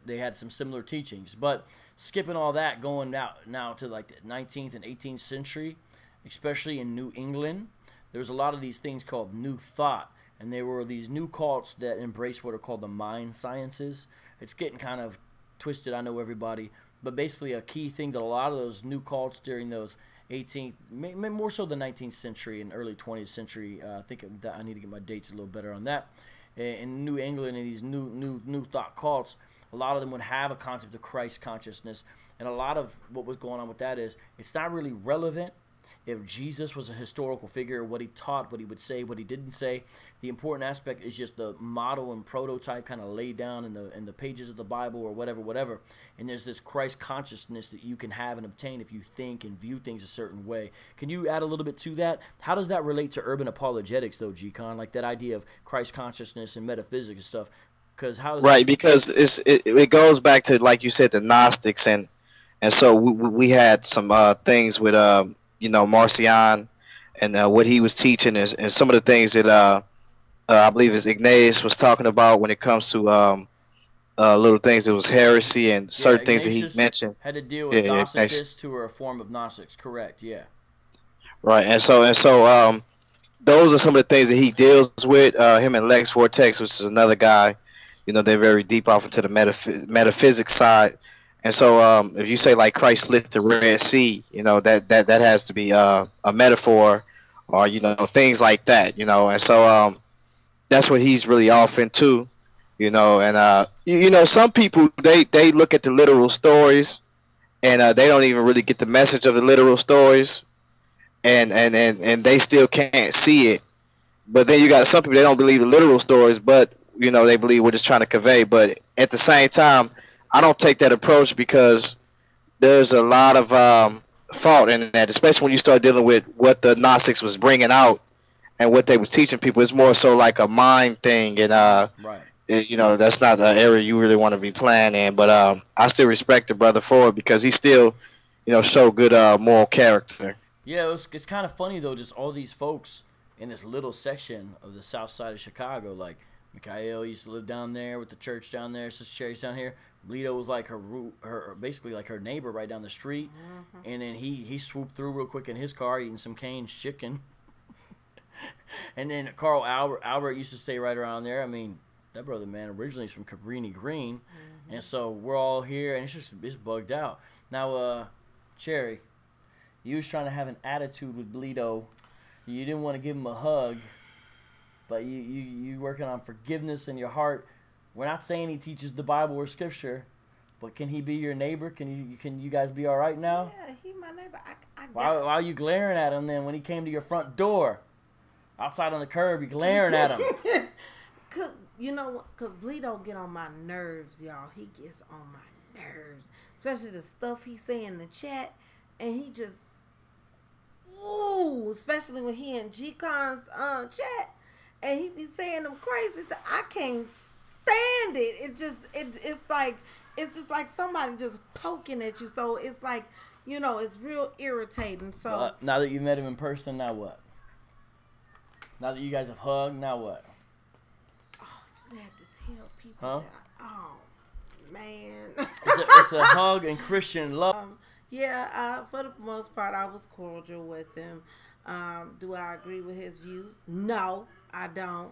They had some similar teachings. But skipping all that, going now to like the 19th and 18th century, especially in New England, there was a lot of these things called New Thought. And there were these new cults that embraced what are called the mind sciences. It's getting kind of twisted, I know, everybody. But basically a key thing that a lot of those new cults during those 18th, more so the 19th century and early 20th century, I think I need to get my dates a little better on that. In New England, and these new thought cults, a lot of them would have a concept of Christ consciousness. And a lot of what was going on with that is it's not really relevant if Jesus was a historical figure, what he taught, what he would say, what he didn't say. The important aspect is just the model and prototype kind of laid down in the pages of the Bible or whatever. And there's this Christ consciousness that you can have and obtain if you think and view things a certain way. Can you add a little bit to that? How does that relate to urban apologetics, though, G-Con? Like that idea of Christ consciousness and metaphysics and stuff. Because how does right, because it goes back to, like you said, the Gnostics, and so we had some things with Marcion and what he was teaching, and some of the things that I believe is Ignatius was talking about when it comes to little things that was heresy and certain things that he mentioned. Had to deal with Docetists who were a form of Gnostics, correct? Yeah. Right, and so those are some of the things that he deals with. Him and Lex Vortex, which is another guy. They're very deep off into the metaphysics side. And so if you say like Christ split the Red Sea, that has to be a metaphor, or things like that, and so that's what he's really off into, and some people they look at the literal stories, and they don't even really get the message of the literal stories, and they still can't see it. But then you got some people, they don't believe the literal stories, but they believe we're just trying to convey. But at the same time, I don't take that approach, because there's a lot of fault in that, especially when you start dealing with what the Gnostics was bringing out and what they was teaching people. It's more so like a mind thing, and right. That's not the area you really want to be playing in. But I still respect the brother for it, because he still, showed good moral character. Yeah, it's kind of funny though, just all these folks in this little section of the south side of Chicago, like Mikhail used to live down there with the church down there, Sister Cherry's down here. Bleedo was like her basically like her neighbor right down the street. Mm-hmm. And then he swooped through real quick in his car eating some Cane's chicken. And then Carl Albert used to stay right around there. I mean, that brother, man, originally is from Cabrini Green. Mm-hmm. And so we're all here, and it's bugged out. Now, Cherry, you was trying to have an attitude with Bleedo. You didn't want to give him a hug, but you working on forgiveness in your heart. We're not saying he teaches the Bible or Scripture, but can he be your neighbor? Can you guys be all right now? Yeah, he my neighbor. Why are you glaring at him then when he came to your front door? Outside on the curb, you glaring at him. Cause Bleedo get on my nerves, y'all. He gets on my nerves, especially the stuff he say in the chat, and he just especially when he in G-Con's chat, and he be saying them crazy stuff. I can't stand it. It's just like somebody just poking at you. So it's like, it's real irritating. So now that you met him in person, now what? Now that you guys have hugged, now what? Oh, you have to tell people that. Man. It's a hug and Christian love. For the most part, I was cordial with him. Do I agree with his views? No, I don't.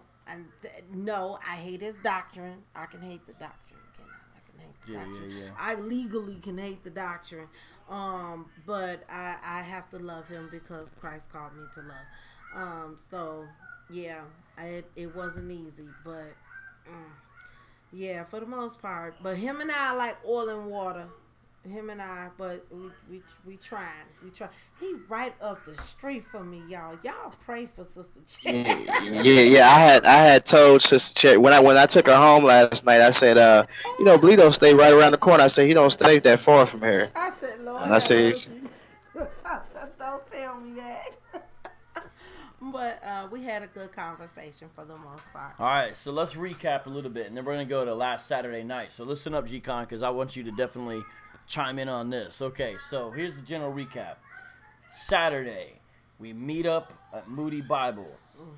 No, I hate his doctrine. I can hate the doctrine. I can hate the doctrine. Yeah. I legally can hate the doctrine. But I have to love him because Christ called me to love. It wasn't easy, but for the most part. But him and I like oil and water. Him and I, but we trying. We try. He right up the street from me, y'all. Y'all pray for Sister Cherry. Yeah. I had told Sister Cherry when I took her home last night. I said, Bleedo stay right around the corner. I said he don't stay that far from here. I said, Lord, And I said, don't tell me that. But we had a good conversation for the most part. All right, so let's recap a little bit, and then we're going to go to last Saturday night. So listen up, G-Con, because I want you to definitely chime in on this. Okay, so here's the general recap. Saturday, we meet up at Moody Bible.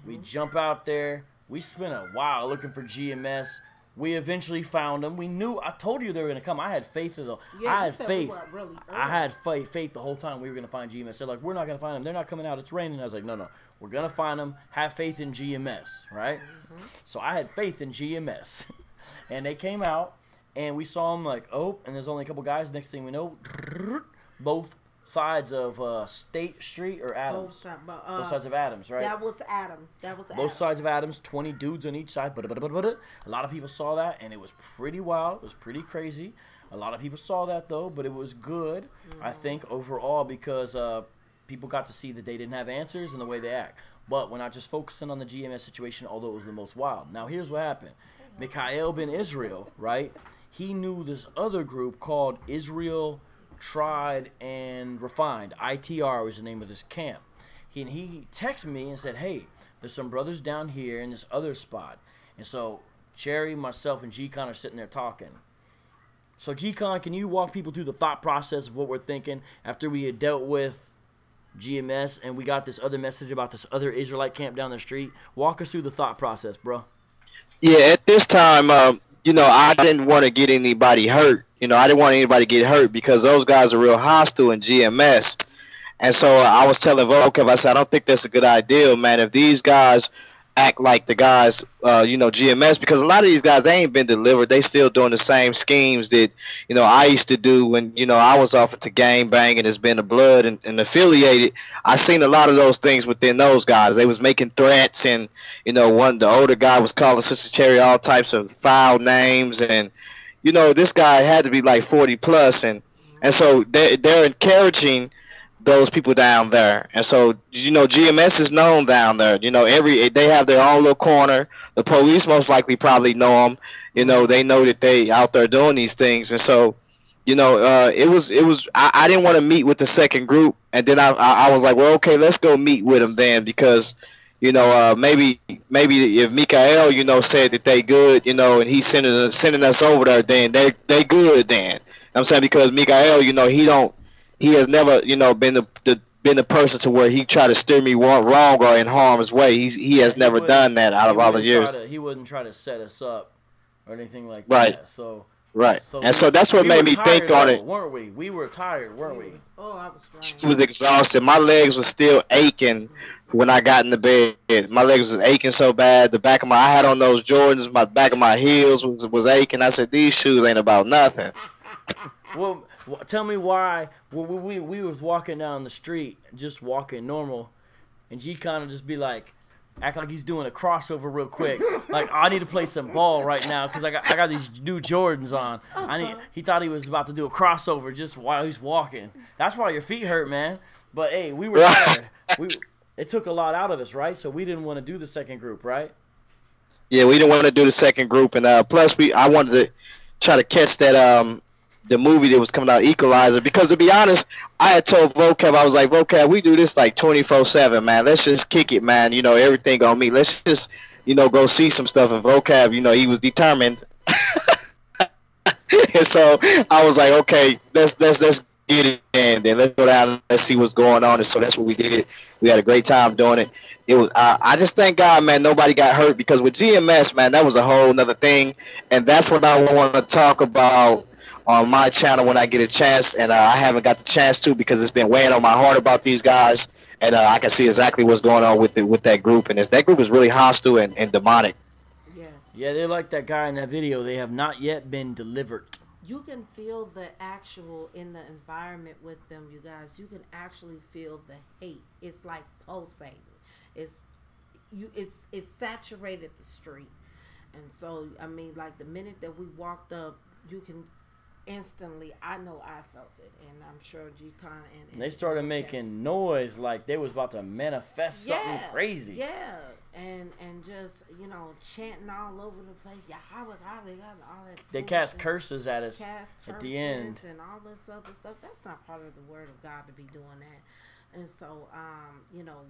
We jump out there. We spent a while looking for GMS. We eventually found them. I told you they were going to come. I had faith in them. Yeah, I had faith. Really I had faith the whole time we were going to find GMS. They're like, we're not going to find them. They're not coming out. It's raining. I was like, no. We're going to find them. Have faith in GMS, right? So I had faith in GMS. And they came out, and we saw them like, and there's only a couple guys. Next thing we know, both sides of State Street or Adams. Both sides of Adams, right? That was Adam. Both sides of Adams, 20 dudes on each side. A lot of people saw that, and it was pretty wild. It was pretty crazy. A lot of people saw that, though, but it was good, I think, overall, because people got to see that they didn't have answers and the way they act. But we're not just focusing on the GMS situation, although it was the most wild. Now, here's what happened. Mikhail ben Israel, right? He knew this other group called Israel Tried and Refined. ITR was the name of this camp. He texted me and said, hey, there's some brothers down here in this other spot. And so Cherry, myself, and G-Con are sitting there talking. So G-Con, can you walk people through the thought process of what we're thinking after we had dealt with GMS and we got this other message about this other Israelite camp down the street? Walk us through the thought process, bro. Yeah, at this time, I didn't want to get anybody hurt. I didn't want anybody to get hurt because those guys are real hostile in GMS. And so I was telling Volkev, I said, I don't think that's a good idea, man. If these guys act like the guys, GMS, because a lot of these guys, they ain't been delivered. They still doing the same schemes that, I used to do when, I was offered to gang bang and it's been the blood and affiliated. I seen a lot of those things within those guys. They was making threats and, the older guy was calling Sister Cherry all types of foul names. And, this guy had to be like 40 plus. And so they're encouraging those people down there. And so, GMS is known down there. They have their own little corner. The police most likely probably know them. They know that they out there doing these things. And so, it was I didn't want to meet with the second group. And then I was like, well, okay, let's go meet with them then, because, maybe if Mikael, said that they good, and he's sending us over there, then they good then. I'm saying, because Mikael, he has never, been the person to where he tried to steer me wrong or in harm's way. He has never done that out of all the years. He wouldn't try to set us up or anything like right. that. So right. And so that's what made me think on it. Weren't we? We were tired, weren't we? Oh, I was trying. She was exhausted. My legs were still aching when I got in the bed. My legs was aching so bad. I had on those Jordans. My back of my heels was aching. I said, these shoes ain't about nothing. Well, tell me why we was walking down the street, just walking normal, and G kind of just be like, act like he's doing a crossover real quick. Like, I need to play some ball right now because I got these new Jordans on. He thought he was about to do a crossover just while he's walking. That's why your feet hurt, man. But hey, we were tired. It took a lot out of us, right? So we didn't want to do the second group, right? Yeah, we didn't want to do the second group, and plus I wanted to try to catch that the movie that was coming out, Equalizer, because to be honest, I had told Vocab, I was like, Vocab, we do this like 24/7, man. Let's just kick it, man. Everything on me. Let's just, go see some stuff. And Vocab, he was determined. And so I was like, okay, let's get it in. Then let's go down and let's see what's going on. And so that's what we did. We had a great time doing it. It was. I just thank God, man, nobody got hurt, because with GMS, man, that was a whole nother thing. And that's what I want to talk about on my channel when I get a chance, and I haven't got the chance to because it's been weighing on my heart about these guys, and I can see exactly what's going on with that group, and that group is really hostile and demonic. Yes. Yeah, they're like that guy in that video. They have not yet been delivered. You can feel the actual in the environment with them, you guys. You can actually feel the hate. It's like pulsating. It's saturated the street, and so I mean, like the minute that we walked up, you can. instantly, I know I felt it, and I'm sure G-Con and they started making noise like they was about to manifest something crazy. Yeah, and just chanting all over the place, Yahweh, all that. They cast curses at us at the end, and all this other stuff. That's not part of the Word of God to be doing that. And so,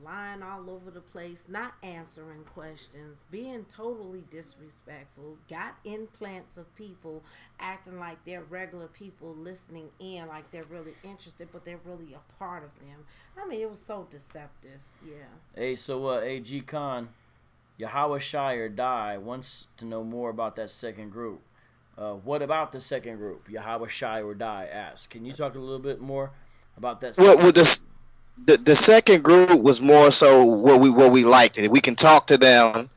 lying all over the place, not answering questions, being totally disrespectful, got implants of people acting like they're regular people listening in, like they're really interested, but they're really a part of them. I mean, it was so deceptive. Yeah. Hey, so, G-Con, Yahweh Shire Die wants to know more about that second group. What about the second group? Yahweh Shire Die asks. Can you talk a little bit more about that? Well, the second group was more so what we liked it. We can talk to them,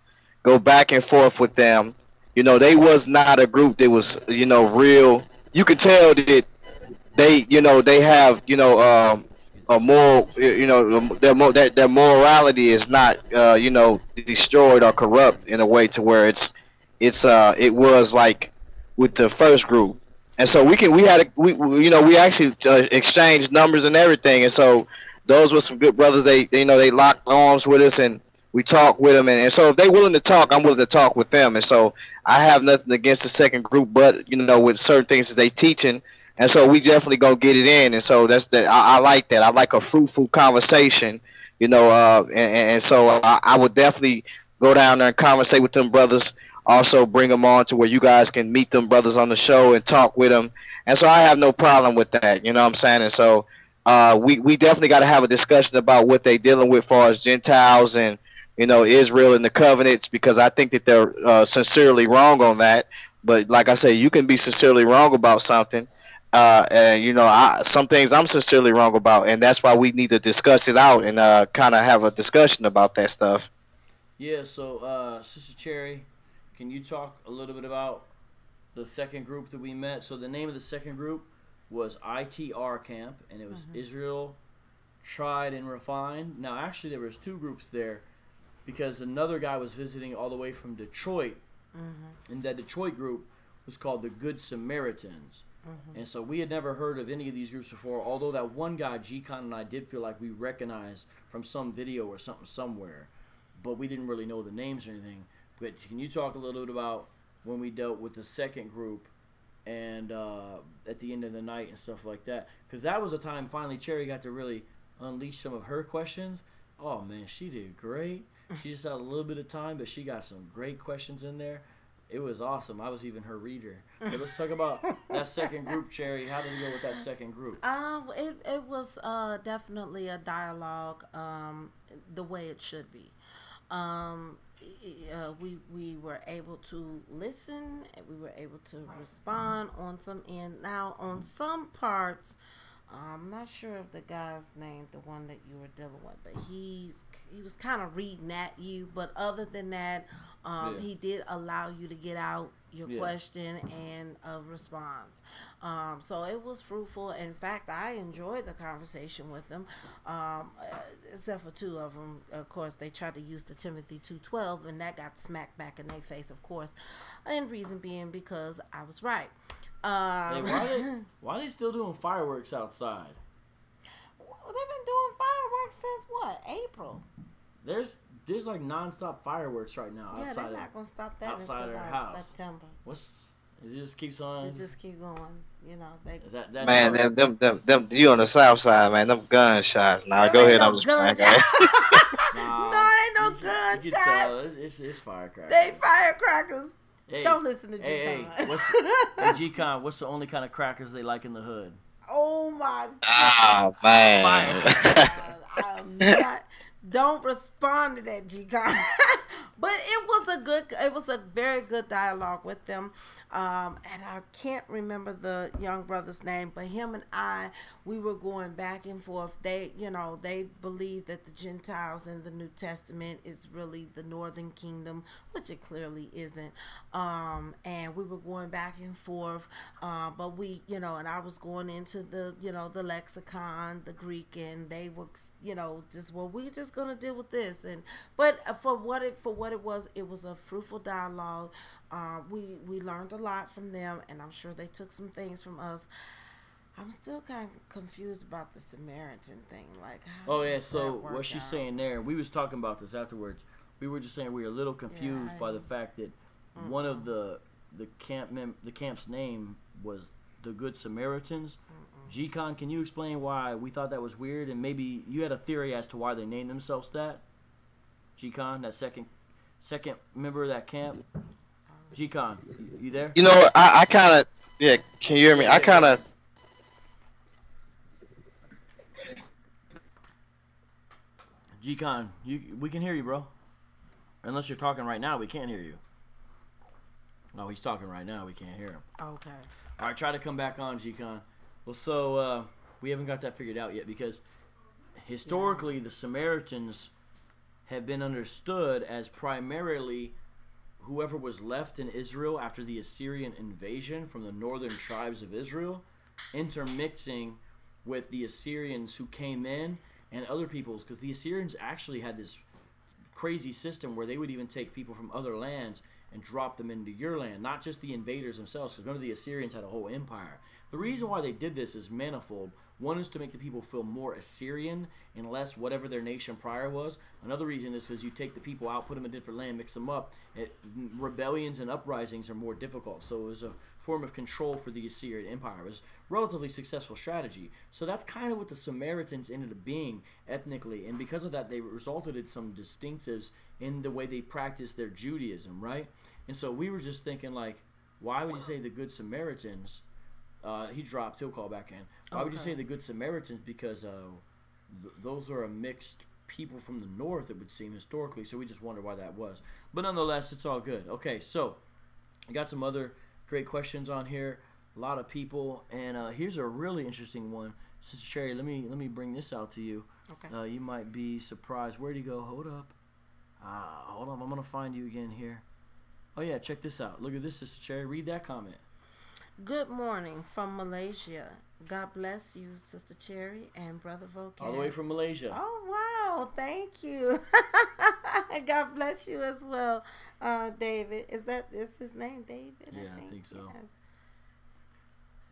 go back and forth with them. They was not a group that was real. You could tell that they have a moral, their morality is not destroyed or corrupt in a way to where it was like with the first group. And so we actually exchanged numbers and everything, and so those were some good brothers. They locked arms with us, and we talked with them. And so if they're willing to talk, I'm willing to talk with them. And so I have nothing against the second group, but with certain things that they teaching, and so we definitely gonna get it in. And so that's that. I like that. I like a fruitful conversation, and so I would definitely go down there and conversate with them brothers. Also bring them on to where you guys can meet them brothers on the show and talk with them. And so I have no problem with that. You know what I'm saying? And so we definitely got to have a discussion about what they dealing with as far as Gentiles and Israel and the covenants, because I think that they're sincerely wrong on that. But like I say, you can be sincerely wrong about something, and some things I'm sincerely wrong about, and that's why we need to discuss it out and kind of have a discussion about that stuff. Yeah. So, Sister Cherry, can you talk a little bit about the second group that we met? So the name of the second group was ITR Camp, and it was Israel Tried and Refined. Now, actually, there was two groups there because another guy was visiting all the way from Detroit, and that Detroit group was called the Good Samaritans. And so we had never heard of any of these groups before, although that one guy, G-Con, and I did feel like we recognized from some video or something somewhere, but we didn't really know the names or anything. But can you talk a little bit about when we dealt with the second group and at the end of the night and stuff like that? Because that was a time finally Cherry got to really unleash some of her questions. Oh, man, she did great. She just had a little bit of time, but she got some great questions in there. It was awesome. I was even her reader. But let's talk about that second group, Cherry. How did you go with that second group? It was definitely a dialogue the way it should be. We were able to listen, and we were able to respond on some end. Now, on some parts, I'm not sure of the guy's name, the one that you were dealing with, but he was kind of reading at you. But other than that, he did allow you to get out your question and a response. So it was fruitful. In fact, I enjoyed the conversation with them, except for two of them. Of course, they tried to use the Timothy 2:12, and that got smacked back in their face, of course. And reason being because I was right. Hey, why are they still doing fireworks outside? Well, they've been doing fireworks since what? April. There's like nonstop fireworks right now outside. Yeah, they're not gonna stop that outside until our house. September. It just keeps on. It just keep going. Is that man, them you on the south side, man. Them gunshots. Now go ahead. I'm just playing. No, ain't no gunshots. It's firecrackers. They firecrackers. Hey, don't listen to G-Con. Hey, G-Con, what's the only kind of crackers they like in the hood? Oh my God. Oh man. I'm not. Don't respond to that, G-Con. But it was a very good dialogue with them. And I can't remember the young brother's name, but him and we were going back and forth. They believe that the Gentiles in the New Testament is really the Northern Kingdom, which it clearly isn't. And we were going back and forth. But we, and I was going into the lexicon, the Greek, and they were, we're just gonna deal with this. But for what what it was a fruitful dialogue. We learned a lot from them, and I'm sure they took some things from us. I'm still kind of confused about the Samaritan thing. Like, how oh yeah, does so that work what she's out? saying there, we was talking about this afterwards. We were just saying we were a little confused by the fact that one of the camp's name was the Good Samaritans. G-Con, can you explain why we thought that was weird, and maybe you had a theory as to why they named themselves that? G-Con, that second member of that camp. G-Con, you there? You know, I kind of, yeah, can you hear me? I kind of, G-Con, we can hear you, bro. Unless you're talking right now, we can't hear you. Oh, he's talking right now. We can't hear him. Okay. All right, try to come back on, G-Con. Well, so we haven't got that figured out yet because historically the Samaritans have been understood as primarily whoever was left in Israel after the Assyrian invasion from the northern tribes of Israel, intermixing with the Assyrians who came in and other peoples, because the Assyrians actually had this crazy system where they would even take people from other lands and drop them into your land, not just the invaders themselves, because remember the Assyrians had a whole empire. The reason why they did this is manifold. One is to make the people feel more Assyrian and less whatever their nation prior was. Another reason is because you take the people out, put them in a different land, mix them up. Rebellions and uprisings are more difficult. So it was a form of control for the Assyrian Empire. It was a relatively successful strategy. So that's kind of what the Samaritans ended up being ethnically. And because of that, they resulted in some distinctives in the way they practiced their Judaism, right? And so we were just thinking, like, why would you say the Good Samaritans? He dropped. He'll call back in. Why would you say the Good Samaritans? Because those are a mixed people from the north, it would seem, historically. So we just wonder why that was. But nonetheless, it's all good. Okay, so I got some other great questions on here. A lot of people. And here's a really interesting one. Sister Sherry, let me bring this out to you. Okay. You might be surprised. Where'd he go? Hold up. Hold on. I'm going to find you again here. Oh, yeah, check this out. Look at this, Sister Cherry. Read that comment. Good morning from Malaysia. God bless you, Sister Cherry and Brother Vocab. All the way from Malaysia. Oh, wow. Thank you. God bless you as well, David. Is his name David? Yeah, I think so. Yes.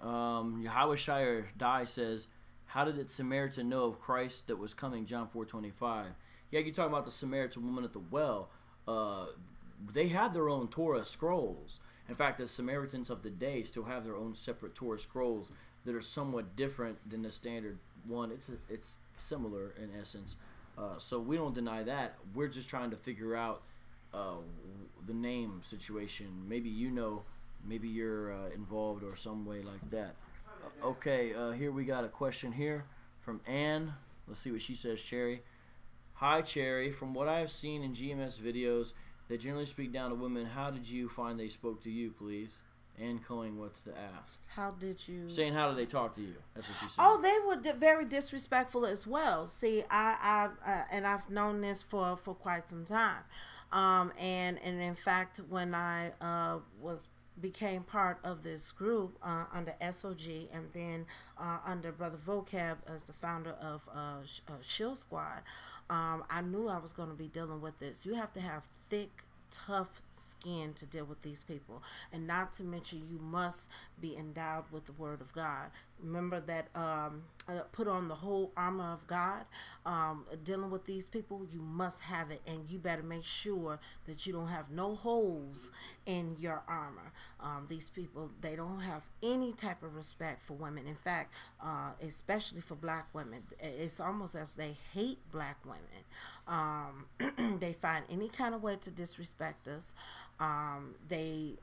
Yahweh Shire Die says, how did the Samaritan know of Christ that was coming? John 4:25. Yeah, you're talking about the Samaritan woman at the well. They had their own Torah scrolls. In fact, the Samaritans of the day still have their own separate Torah scrolls that are somewhat different than the standard one. It's similar in essence. So we don't deny that. We're just trying to figure out the name situation. Maybe you know, maybe you're involved or some way like that. Okay, here we got a question here from Ann. Let's see what she says, Cherry. Hi, Cherry. From what I have seen in GMS videos, they generally speak down to women. How did you find they spoke to you, please? Ann Cohen, what's to ask? How did you... Saying, how did they talk to you? That's what she said. Oh, they were very disrespectful as well. See, and I've known this for quite some time. And in fact, when I became part of this group under SOG and then under Brother Vocab as the founder of Shield Squad, I knew I was going to be dealing with this. You have to have thick, tough skin to deal with these people, and not to mention you must be endowed with the Word of God. Remember that put on the whole armor of God. Dealing with these people, you must have it, and you better make sure that you don't have no holes in your armor. These people, they don't have any type of respect for women. In fact, especially for black women, it's almost as they hate black women. They find any kind of way to disrespect us. They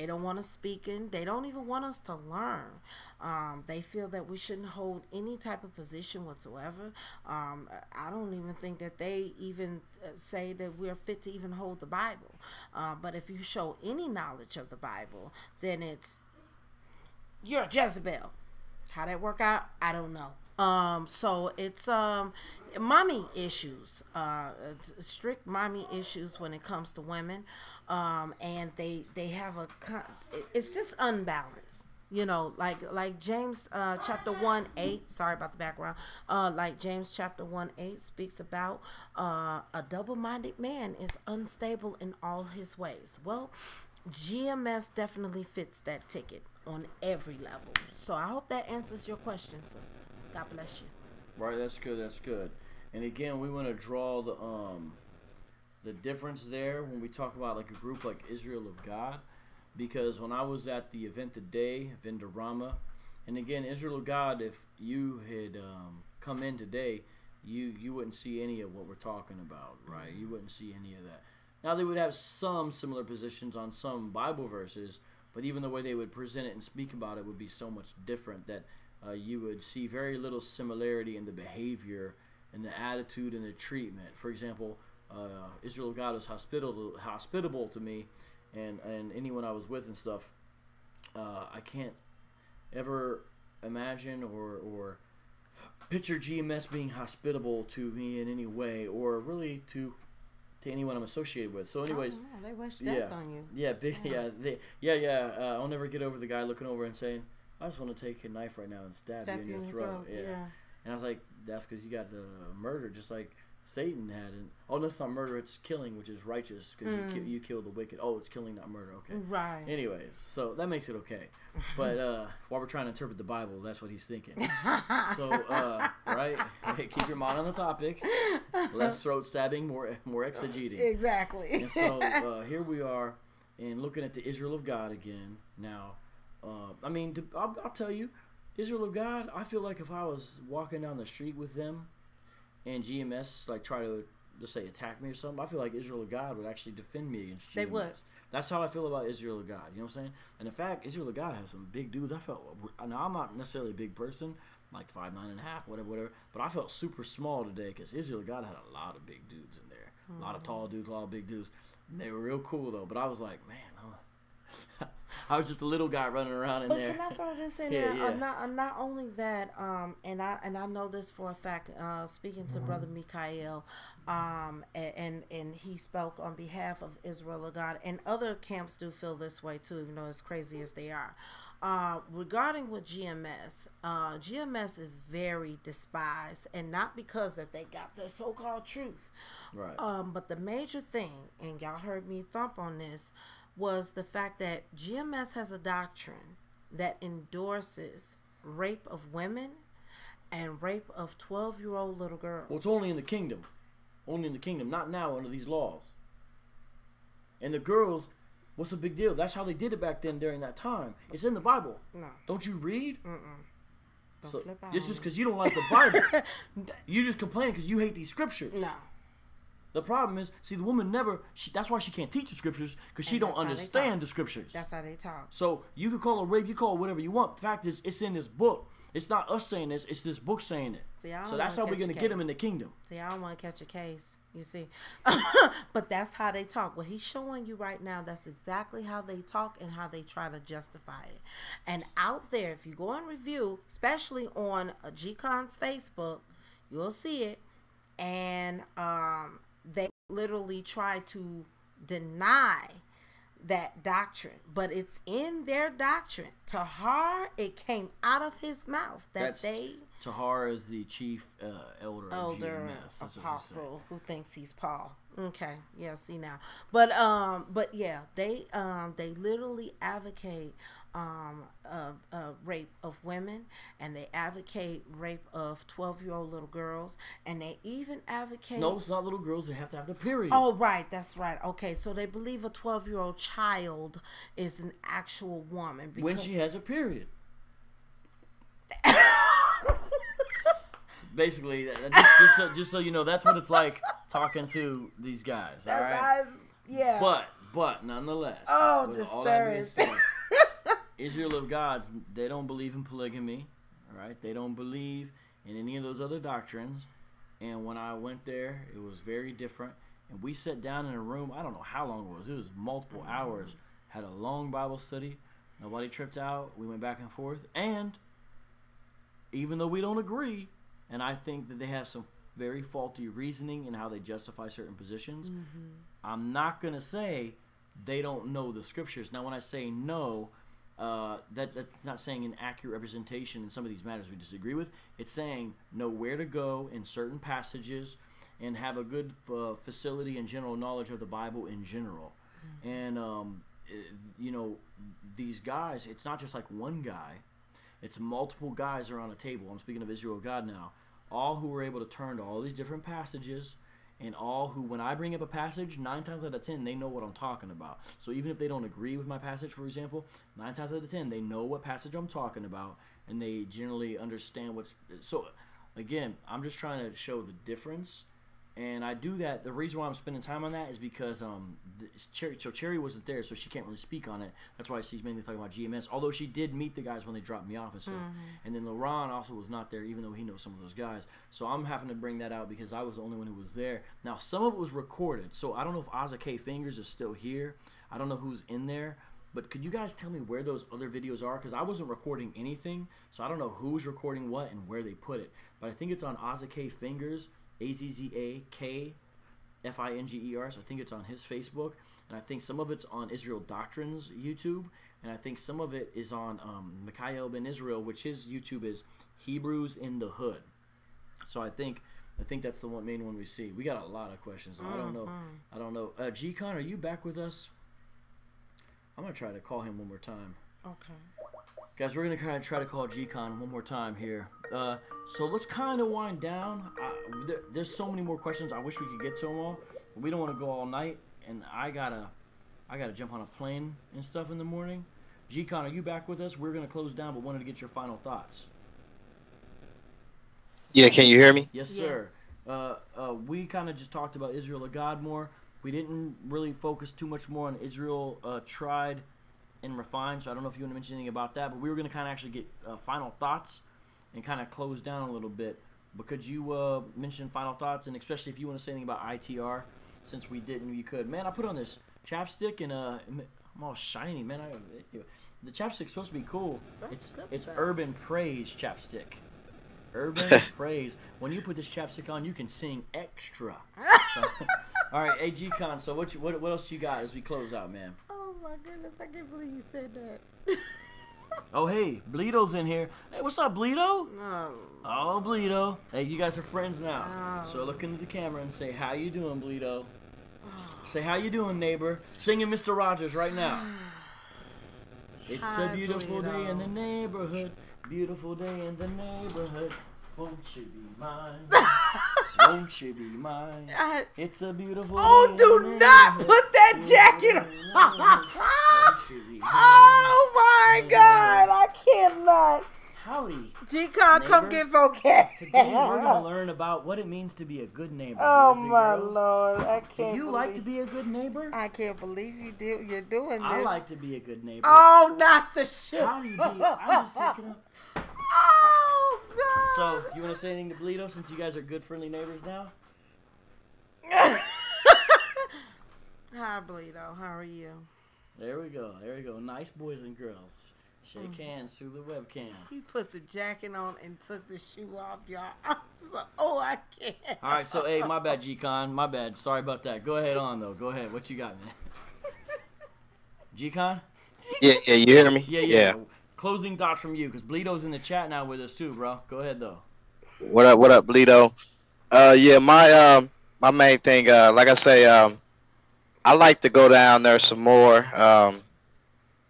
don't want us speaking. They don't even want us to learn. They feel that we shouldn't hold any type of position whatsoever. I don't even think that they even say that we're fit to even hold the Bible. But if you show any knowledge of the Bible, then it's, you're a Jezebel. How that work out, I don't know. So it's mommy issues, strict mommy issues when it comes to women, and they have it's just unbalanced. You know, like James chapter 1:8. Sorry about the background. Like James chapter 1:8 speaks about a double-minded man is unstable in all his ways. Well, GMS definitely fits that ticket on every level. So I hope that answers your question, sister. God bless you. Right, that's good. That's good. And again, we want to draw the difference there when we talk about like a group like Israel of God, because when I was at the event today, Vendorama, and again, Israel of God, if you had come in today, you wouldn't see any of what we're talking about, right? You wouldn't see any of that. Now, they would have some similar positions on some Bible verses, but even the way they would present it and speak about it would be so much different that you would see very little similarity in the behavior and the attitude and the treatment. For example, Israel of God was hospitable to me, and anyone I was with and stuff. I can't ever imagine or picture GMS being hospitable to me in any way, or really to anyone I'm associated with. So, anyways, they wish death on you. I'll never get over the guy looking over and saying, "I just want to take a knife right now and stab you in your throat." Yeah. And I was like, "That's because you got murder, just like Satan had." And oh, no, it's not murder; it's killing, which is righteous because you kill the wicked. Oh, it's killing, not murder. Okay. Right. Anyways, so that makes it okay. But while we're trying to interpret the Bible, that's what he's thinking. So, right? Hey, keep your mind on the topic. Less throat stabbing, more exegeting. Exactly. And so here we are, and looking at the Israel of God again. Now, I mean, I'll tell you, Israel of God, I feel like if I was walking down the street with them and GMS like try to, let's say, attack me or something, I feel like Israel of God would actually defend me against GMS. They would. That's how I feel about Israel of God. You know what I'm saying? And in fact, Israel of God has some big dudes. Now I'm not necessarily a big person, like 5'9.5", whatever. But I felt super small today because Israel of God had a lot of big dudes in there, a lot of tall dudes, a lot of big dudes. And they were real cool though. But I was like, man, I was just a little guy running around in there. But can I throw this in there? Not only that, and I know this for a fact. Speaking to Brother Mikael, and he spoke on behalf of Israel of God, and other camps do feel this way too, even though as crazy as they are. Regarding with GMS, GMS is very despised, and not because that they got their so-called truth, right? But the major thing, and y'all heard me thump on this, was the fact that GMS has a doctrine that endorses rape of women and rape of 12-year-old little girls. Well, it's only in the kingdom. Only in the kingdom, not now under these laws. And the girls, what's the big deal? That's how they did it back then during that time. It's in the Bible. No. Don't you read? Don't so flip out. It's just because you don't like the Bible. You just complain because you hate these scriptures. No. The problem is, see, the woman that's why she can't teach the scriptures, because she don't understand the scriptures. That's how they talk. So you can call it rape, you call it whatever you want. The fact is, it's in this book. It's not us saying this, it's this book saying it. See, so that's how we're going to get them in the kingdom. See, I don't want to catch a case, you see. But that's how they talk. What he's showing you right now, that's exactly how they talk and how they try to justify it. And out there, if you go and review, especially on GCon's Facebook, you'll see it. And they literally try to deny that doctrine, but it's in their doctrine. Tahar, it came out of his mouth Tahar is the chief elder of GMS. That's apostle who thinks he's Paul. Okay, yeah, see now, but yeah, they literally advocate rape of women, and they advocate rape of 12-year-old little girls, and they even advocate. No, it's not little girls. They have to have the period. Oh, right, that's right. Okay, so they believe a 12-year-old child is an actual woman when she has a period. Basically, just so you know, that's what it's like talking to these guys. All right. Yeah. But nonetheless. Oh, disturbed. Israel of Gods, they don't believe in polygamy. All right. They don't believe in any of those other doctrines. And when I went there, it was very different. And we sat down in a room. I don't know how long it was. It was multiple hours. Had a long Bible study. Nobody tripped out. We went back and forth. And even though we don't agree, and I think that they have some very faulty reasoning in how they justify certain positions, I'm not going to say they don't know the scriptures. Now, when I say no, That's not saying an accurate representation in some of these matters we disagree with. It's saying know where to go in certain passages and have a good facility and general knowledge of the Bible in general. And, you know, these guys, it's not just like one guy. It's multiple guys around a table. I'm speaking of Israel God now. All who were able to turn to all these different passages, and all who, when I bring up a passage, 9 times out of 10, they know what I'm talking about. So even if they don't agree with my passage, for example, 9 times out of 10, they know what passage I'm talking about, and they generally understand what's... So, again, I'm just trying to show the difference. And I do that. The reason why I'm spending time on that is because Cherry wasn't there, so she can't really speak on it. That's why she's mainly talking about GMS. Although she did meet the guys when they dropped me off and stuff. And then LeRon also was not there, even though he knows some of those guys. So I'm having to bring that out because I was the only one who was there. Now some of it was recorded, so I don't know if Ozzy K Fingers is still here. I don't know who's in there. But could you guys tell me where those other videos are? Because I wasn't recording anything, so I don't know who's recording what and where they put it. But I think it's on Ozzy K Fingers. AZZAKFINGER, so I think it's on his Facebook, and I think some of it's on Israel Doctrines YouTube, and I think some of it is on Mikhail Ben Israel, which his YouTube is Hebrews in the Hood. So I think that's the main one we see. We got a lot of questions. I don't know. G-Con, are you back with us? I'm gonna try to call him one more time. Okay. Guys, we're going to kind of try to call G-Con one more time here. So let's kind of wind down. There's so many more questions. I wish we could get to them all. But we don't want to go all night. And I gotta jump on a plane and stuff in the morning. G-Con, are you back with us? We're going to close down, but wanted to get your final thoughts. Yeah, can you hear me? Yes, sir. We kind of just talked about Israel of God more. We didn't really focus too much more on Israel tried and refined, so I don't know if you want to mention anything about that, but we were going to kind of actually get final thoughts and kind of close down a little bit. But could you mention final thoughts, and especially if you want to say anything about ITR, since we didn't, you could. Man, I put on this chapstick, and I'm all shiny, man. The chapstick's supposed to be cool. It's Urban Praise chapstick. Urban Praise. When you put this chapstick on, you can sing extra. So, all right, hey, G-Con, so what else you got as we close out, man? Oh my goodness, I can't believe you said that. Oh, hey, Bleedo's in here. Hey, what's up, Bleedo? No. Oh, Bleedo. Hey, you guys are friends now. So look into the camera and say, how you doing, Bleedo? Say, how you doing, neighbor? Singing Mr. Rogers right now. It's a beautiful day in the neighborhood. Beautiful day in the neighborhood. Won't you be mine? Won't you be mine? It's a beautiful day. Oh, do not put that jacket on. Oh my God, I cannot. Howdy. G-Con, come get vocab. Today we're going to learn about what it means to be a good neighbor. Oh my Lord, I can't. Do you like to be a good neighbor? I can't believe you're doing this. I like to be a good neighbor. Oh, not the shit. How do you be? I'm just looking up. Oh God. So, you want to say anything to Bleedo since you guys are good, friendly neighbors now? Hi, Bleedo. How are you? There we go. There we go. Nice boys and girls. Shake hands through the webcam. He put the jacket on and took the shoe off, y'all. I can't. All right, so, hey, my bad, G-Con. My bad. Sorry about that. Go ahead on, though. Go ahead. What you got, man? G-Con? Yeah, you hear me? Yeah. Closing thoughts from you, because Bleedo's in the chat now with us, too, bro. Go ahead, though. What up, Bleedo? Yeah, my main thing, like I say, I like to go down there some more.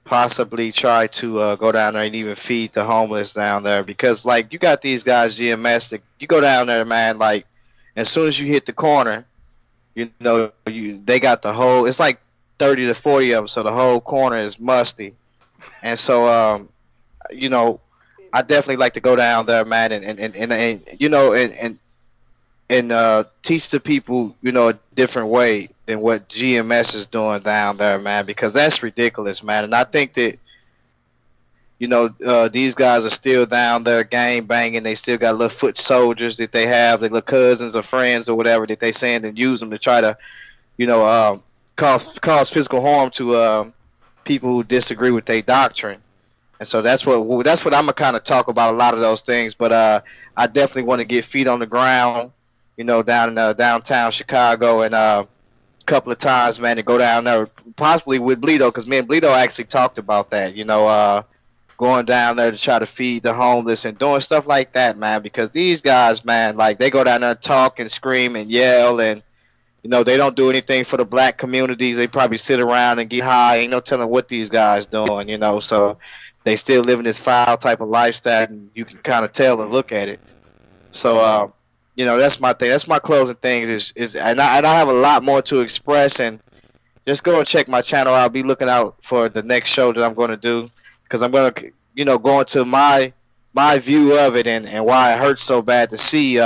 Possibly try to go down there and even feed the homeless down there, because like you got these guys GMS that you go down there, man, like as soon as you hit the corner, you know, they got the whole, it's like 30 to 40 of them, so the whole corner is musty. And so you know, I definitely like to go down there, man, and you know, and teach the people, you know, a different way than what GMS is doing down there, man, because that's ridiculous, man. And I think that, you know, these guys are still down there gang banging. They still got little foot soldiers that they have, their little cousins or friends or whatever that they send and use them to try to, you know, cause physical harm to people who disagree with their doctrine. And so that's what I'm gonna kind of talk about, a lot of those things. But I definitely want to get feet on the ground, you know, down in downtown Chicago, and couple of times, man, to go down there, possibly with Bleedo, because me and Bleedo actually talked about that. Going down there to try to feed the homeless and doing stuff like that, man. Because these guys, man, like they go down there and talk and scream and yell, and they don't do anything for the black communities. They probably sit around and get high. Ain't no telling what these guys doing, So they still living this foul type of lifestyle, and you can kind of tell and look at it. So, that's my thing. That's my closing things. And I have a lot more to express. And just go and check my channel. I'll be looking out for the next show that I'm going to do. Because I'm going to, go into my view of it and why it hurts so bad to see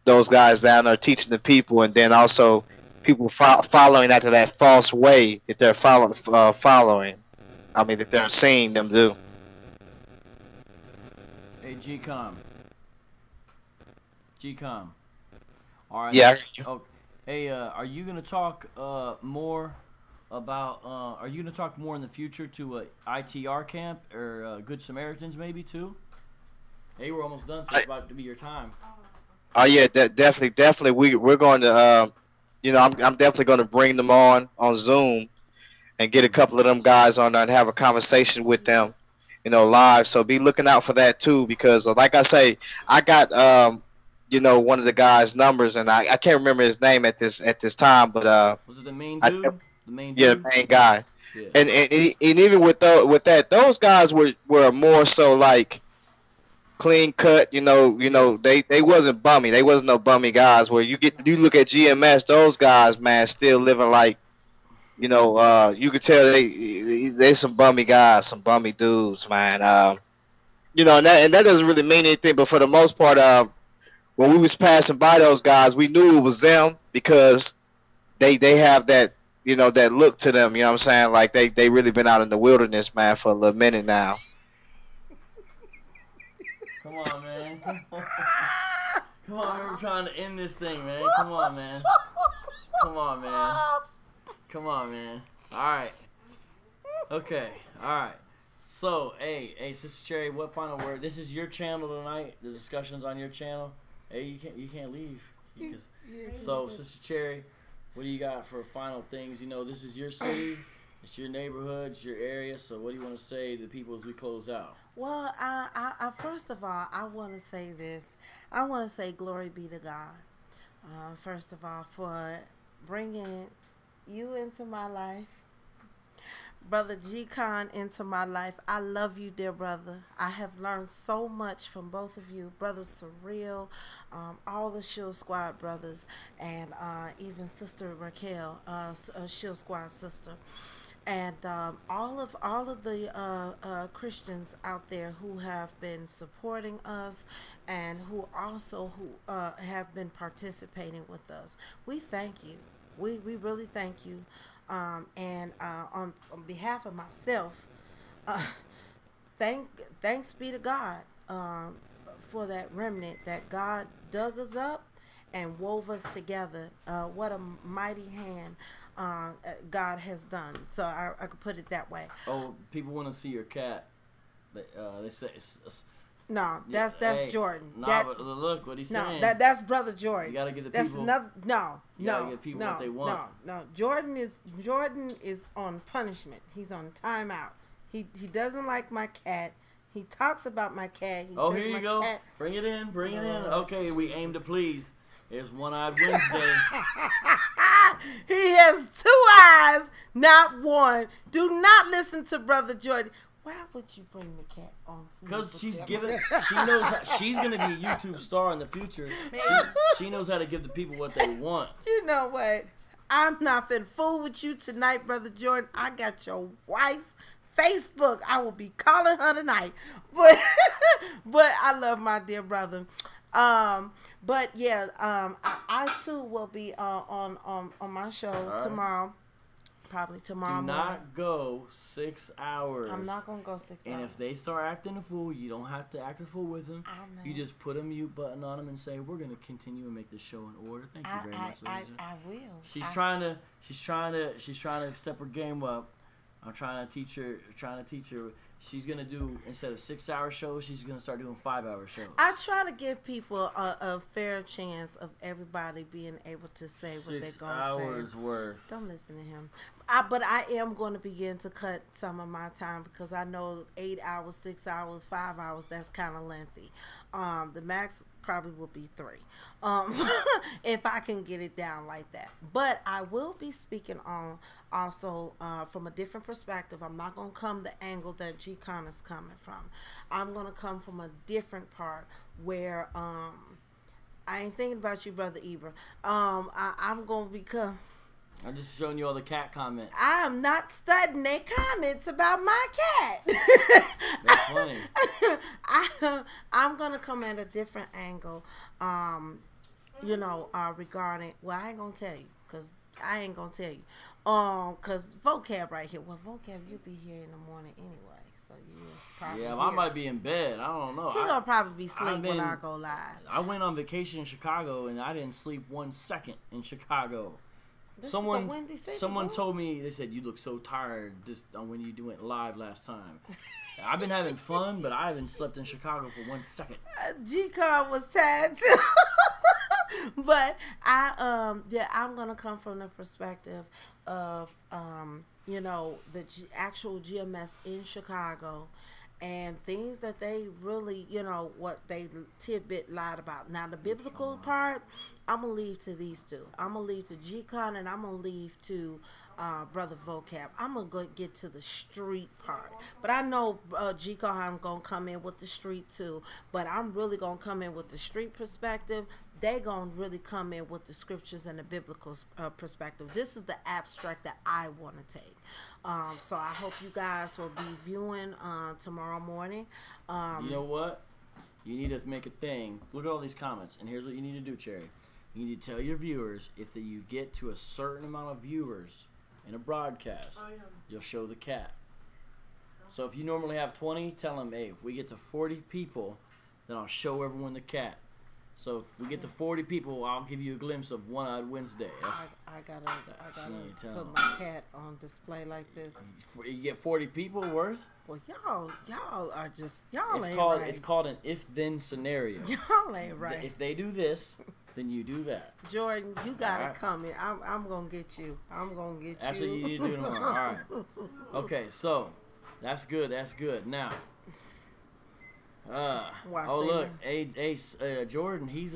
those guys down there teaching the people, and then also people following after that false way that they're following. I mean, that they're seeing them do. Hey, G-Com. All right. Yeah. Oh, hey, are you going to talk more about, are you going to talk more in the future to ITR camp or Good Samaritans maybe too? Hey, we're almost done, so it's about to be your time. Oh yeah, definitely. We're going to, I'm definitely going to bring them on Zoom and get a couple of them guys on there and have a conversation with them, live. So be looking out for that too, because like I say, I got, one of the guys' numbers, and I can't remember his name at this time, but was it the main dude? Yeah, the main guy. Yeah. And even with that, those guys were more so like clean cut. They wasn't bummy. They wasn't no bummy guys. Where you look at GMS, those guys, man, still living like, you could tell they some bummy guys, some bummy dudes, man. And that doesn't really mean anything. But for the most part, when we was passing by those guys, we knew it was them because they have that. That look to them, what I'm saying? Like they really been out in the wilderness, man, for a little minute now. Come on, man. Come on, we're trying to end this thing, man. Come on, man. Alright. Okay, alright. So, hey, Sister Cherry, what final word? This is your channel tonight. The discussion's on your channel. Hey, you can't leave. So, Sister Cherry, what do you got for final things? This is your city, it's your neighborhood, it's your area. So what do you want to say to the people as we close out? Well, I first of all, I want to say this. I want to say glory be to God. First of all, for bringing you into my life, Brother G-Con into my life. I love you, dear brother. I have learned so much from both of you, Brother Surreal, all the Shield Squad brothers, and even Sister Raquel, Shield Squad sister, and all of the Christians out there who have been supporting us and who have been participating with us. We thank you. We really thank you. And on behalf of myself, thanks be to God for that remnant that God dug us up and wove us together. What a mighty hand God has done. So I could put it that way. Oh, people want to see your cat. They say no, that's hey, Jordan. Nah, but look what he's saying. No, that's Brother Jordan. You gotta give the people. You gotta give people what they want. No. Jordan is on punishment. He's on timeout. He doesn't like my cat. He talks about my cat. Here you go. Bring it in. Okay, we aim to please. It's One-Eyed Wednesday. He has 2 eyes, not one. Do not listen to Brother Jordan. Why would you bring the cat on? Because she knows she's gonna be a YouTube star in the future. She knows how to give the people what they want. You know what? I'm not finna fool with you tonight, Brother Jordan. I got your wife's Facebook. I will be calling her tonight. But I love my dear brother. But yeah, I too will be on my show tomorrow. Probably tomorrow. Do not go 6 hours. I'm not gonna go 6 hours. And if they start acting a fool, you don't have to act a fool with them. You just put a mute button on them and say, "We're gonna continue and make the show in order." Thank you very much. I will. She's trying to step her game up. I'm trying to teach her. She's gonna do, instead of 6-hour shows, she's gonna start doing 5-hour shows. I try to give people a fair chance of everybody being able to say what they're 6 going to hours say. worth. Don't listen to him. But I am going to begin to cut some of my time because I know 8 hours, 6 hours, 5 hours, that's kind of lengthy. The max probably will be 3. If I can get it down like that. But I will be speaking on also from a different perspective. I'm not going to come the angle that G-Con is coming from. I'm going to come from a different part where I ain't thinking about you, Brother Ibra. I'm going to become... I'm just showing you all the cat comments. I am not studying their comments about my cat. That's funny. I'm going to come at a different angle, regarding... Well, I ain't going to tell you, because I ain't going to tell you. Because Vocab right here. Well, Vocab, you'll be here in the morning anyway, so you probably Yeah, I might be in bed. I don't know. He gonna probably be asleep when I go live. I went on vacation in Chicago, and I didn't sleep 1 second in Chicago. Someone told me, they said, you look so tired just when you went live last time. I've been having fun, but I haven't slept in Chicago for 1 second. G-Con was sad too. But I'm gonna come from the perspective of the actual GMS in Chicago and things that they really, what they tidbit lied about. Now, the biblical part, I'm going to leave to these two. I'm going to leave to G-Con and I'm going to leave to Brother Vocab. I'm going to get to the street part. But I know G-Con, I'm going to come in with the street too. But I'm really going to come in with the street perspective. They're going to really come in with the scriptures and the biblical perspective. This is the abstract that I want to take. So I hope you guys will be viewing tomorrow morning. You know what? You need to make a thing. Look at all these comments. And here's what you need to do, Cherry. You need to tell your viewers, if you get to a certain amount of viewers in a broadcast, you'll show the cat. So if you normally have 20, tell them, hey, if we get to 40 people, then I'll show everyone the cat. So if we get to 40 people, I'll give you a glimpse of One-Eyed Wednesday. I gotta put my cat on display like this. You get 40 people worth? Well, y'all are just y'all ain't right. It's called an if-then scenario. Y'all ain't right. If they do this, then you do that. Jordan, you gotta come in. I'm gonna get you. I'm gonna get you. That's what you need to do tomorrow. All right. Okay, so that's good. That's good. Now. Look, Jordan, he's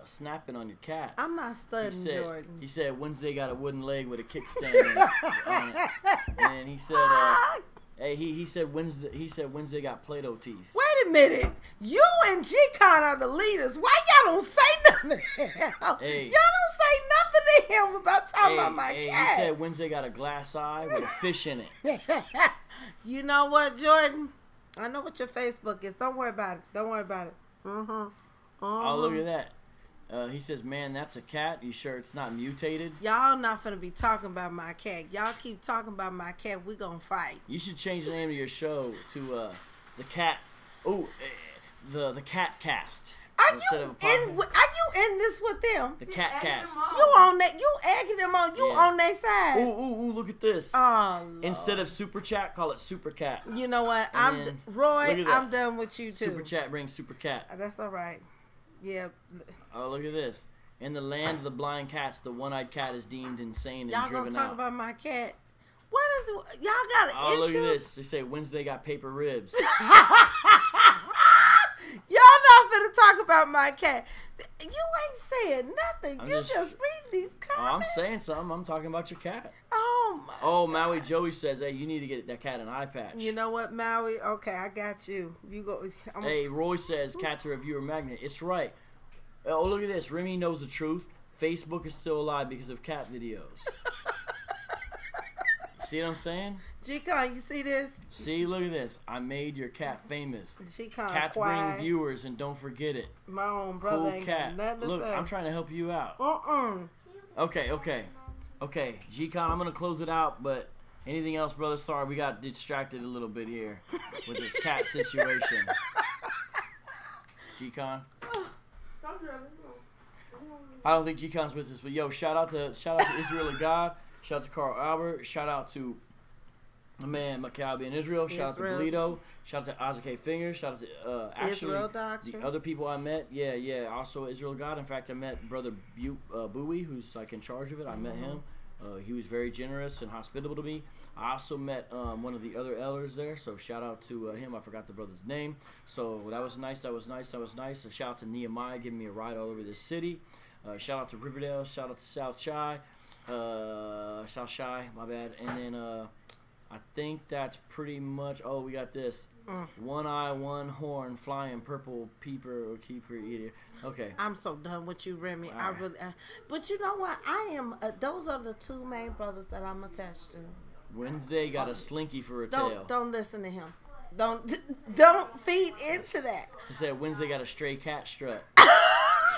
snapping on your cat. I'm not studying Jordan. He said Wednesday got a wooden leg with a kickstand on it. And he said he said Wednesday got Play-Doh teeth. Wait a minute. You and G-Con are the leaders. Why y'all don't say nothing to him? Hey. Y'all don't say nothing to him about talking about my cat. He said Wednesday got a glass eye with a fish in it. You know what, Jordan? I know what your Facebook is. Don't worry about it. Oh, look at that. He says, man, that's a cat. You sure it's not mutated? Y'all not finna be talking about my cat. Y'all keep talking about my cat, we gonna fight. You should change the name of your show to the cat. Oh, the Cat Cast. Are you in this with them? The Cat Cast. You on that? You egging them on? You on their side? Ooh! Look at this. Oh, Lord. Instead of Super Chat, call it Super Cat. You know what? Roy, I'm done with you too. Super Chat brings Super Cat. That's all right. Yeah. Oh, look at this. In the land of the blind cats, the one-eyed cat is deemed insane and driven out. Y'all gonna talk about my cat? What is y'all got issues? Look at this. They say Wednesday got paper ribs. Y'all not finna talk about my cat. You ain't saying nothing. You just read these comments. Oh, I'm saying something. I'm talking about your cat. Oh my. Oh, Maui Joey says, hey, you need to get that cat an eye patch. You know what, Maui? Okay, I got you. You go. Hey, Roy says cats are a viewer magnet. It's right. Oh, look at this. Remy knows the truth. Facebook is still alive because of cat videos. See what I'm saying? G-Con, you see this? See, look at this. I made your cat famous. G-Con, cats bring viewers, and don't forget it. My own brother cool cat. Look, I'm trying to help you out. Okay. G-Con, I'm going to close it out, but anything else, brother? Sorry, we got distracted a little bit here with this cat situation. G-Con? I don't think G-Con's with us, but yo, shout out to Israel of God. Shout out to Carl Albert. Shout out to my man Maccabi in Israel. Shout out to Belito. Shout out to Isaac A. Fingers. Shout out to actually the other people I met. Yeah. Also Israel God. In fact, I met Brother Bowie, who's like in charge of it. I met him. He was very generous and hospitable to me. I also met one of the other elders there, so shout out to him. I forgot the brother's name. So that was nice. So shout out to Nehemiah giving me a ride all over this city. Shout out to Riverdale. Shout out to South Chi. South Chi, my bad. And then I think that's pretty much. Oh, we got this. One eye, one horn, flying purple peeper or keeper eater. Okay. I'm so done with you, Remy. I really. But you know what? I am. Those are the two main brothers that I'm attached to. Wednesday got a slinky for a tail. Don't listen to him. Don't feed into that. He said Wednesday got a stray cat strut.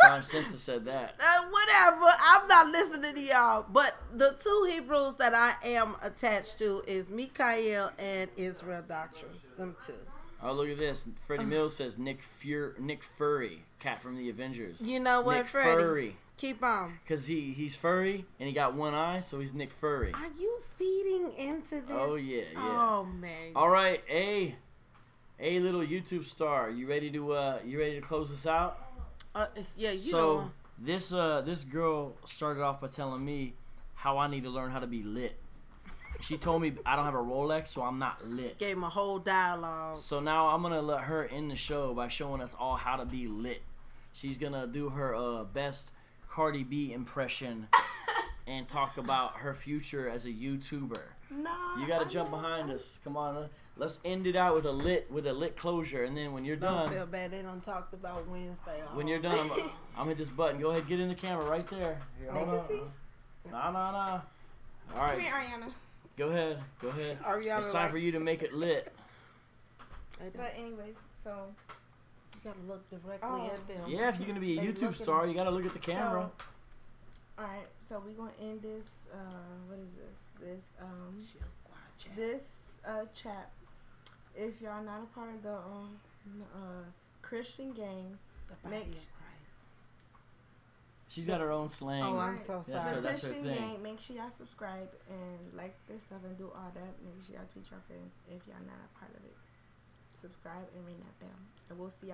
Sean Simpson said that. Whatever. I'm not listening to y'all. But the two Hebrews that I am attached to is Mikael and Israel Doctrine. Them two. Oh, look at this. Freddie Mills says Nick Fury, cat from the Avengers. You know what, Nick Freddie? Furry. Keep on. Because he's furry and he got one eye, so he's Nick Furry. Are you feeding into this? Oh, yeah. Oh, man. All right, a little YouTube star. You ready to close this out? Yeah, you so know. This girl started off by telling me how I need to learn how to be lit. She told me I don't have a Rolex, so I'm not lit. Gave him a whole dialogue. So now I'm gonna let her end the show by showing us all how to be lit. She's gonna do her best Cardi B impression and talk about her future as a YouTuber. No, you gotta jump behind us. Come on, let's end it out with a lit closure, and then when you're done, don't feel bad. They done talked about Wednesday. When you're done, I'm hit this button. Go ahead, get in the camera right there. Here, hold on. Nah. All right. Come here, Ariana. Go ahead. Ariana, it's time for you to make it lit. But anyways, so you gotta look directly at them. Yeah, if you're gonna be a YouTube star, you gotta look at the camera. All right, so we're gonna end this. What is this? This chat. If y'all not a part of the Christian gang, She's got her own slang. Oh, I'm so sorry. That's her Christian thing. gang, make sure y'all subscribe and like this stuff and do all that. Make sure y'all tweet your friends if y'all not a part of it. Subscribe and ring that bell. And we'll see y'all.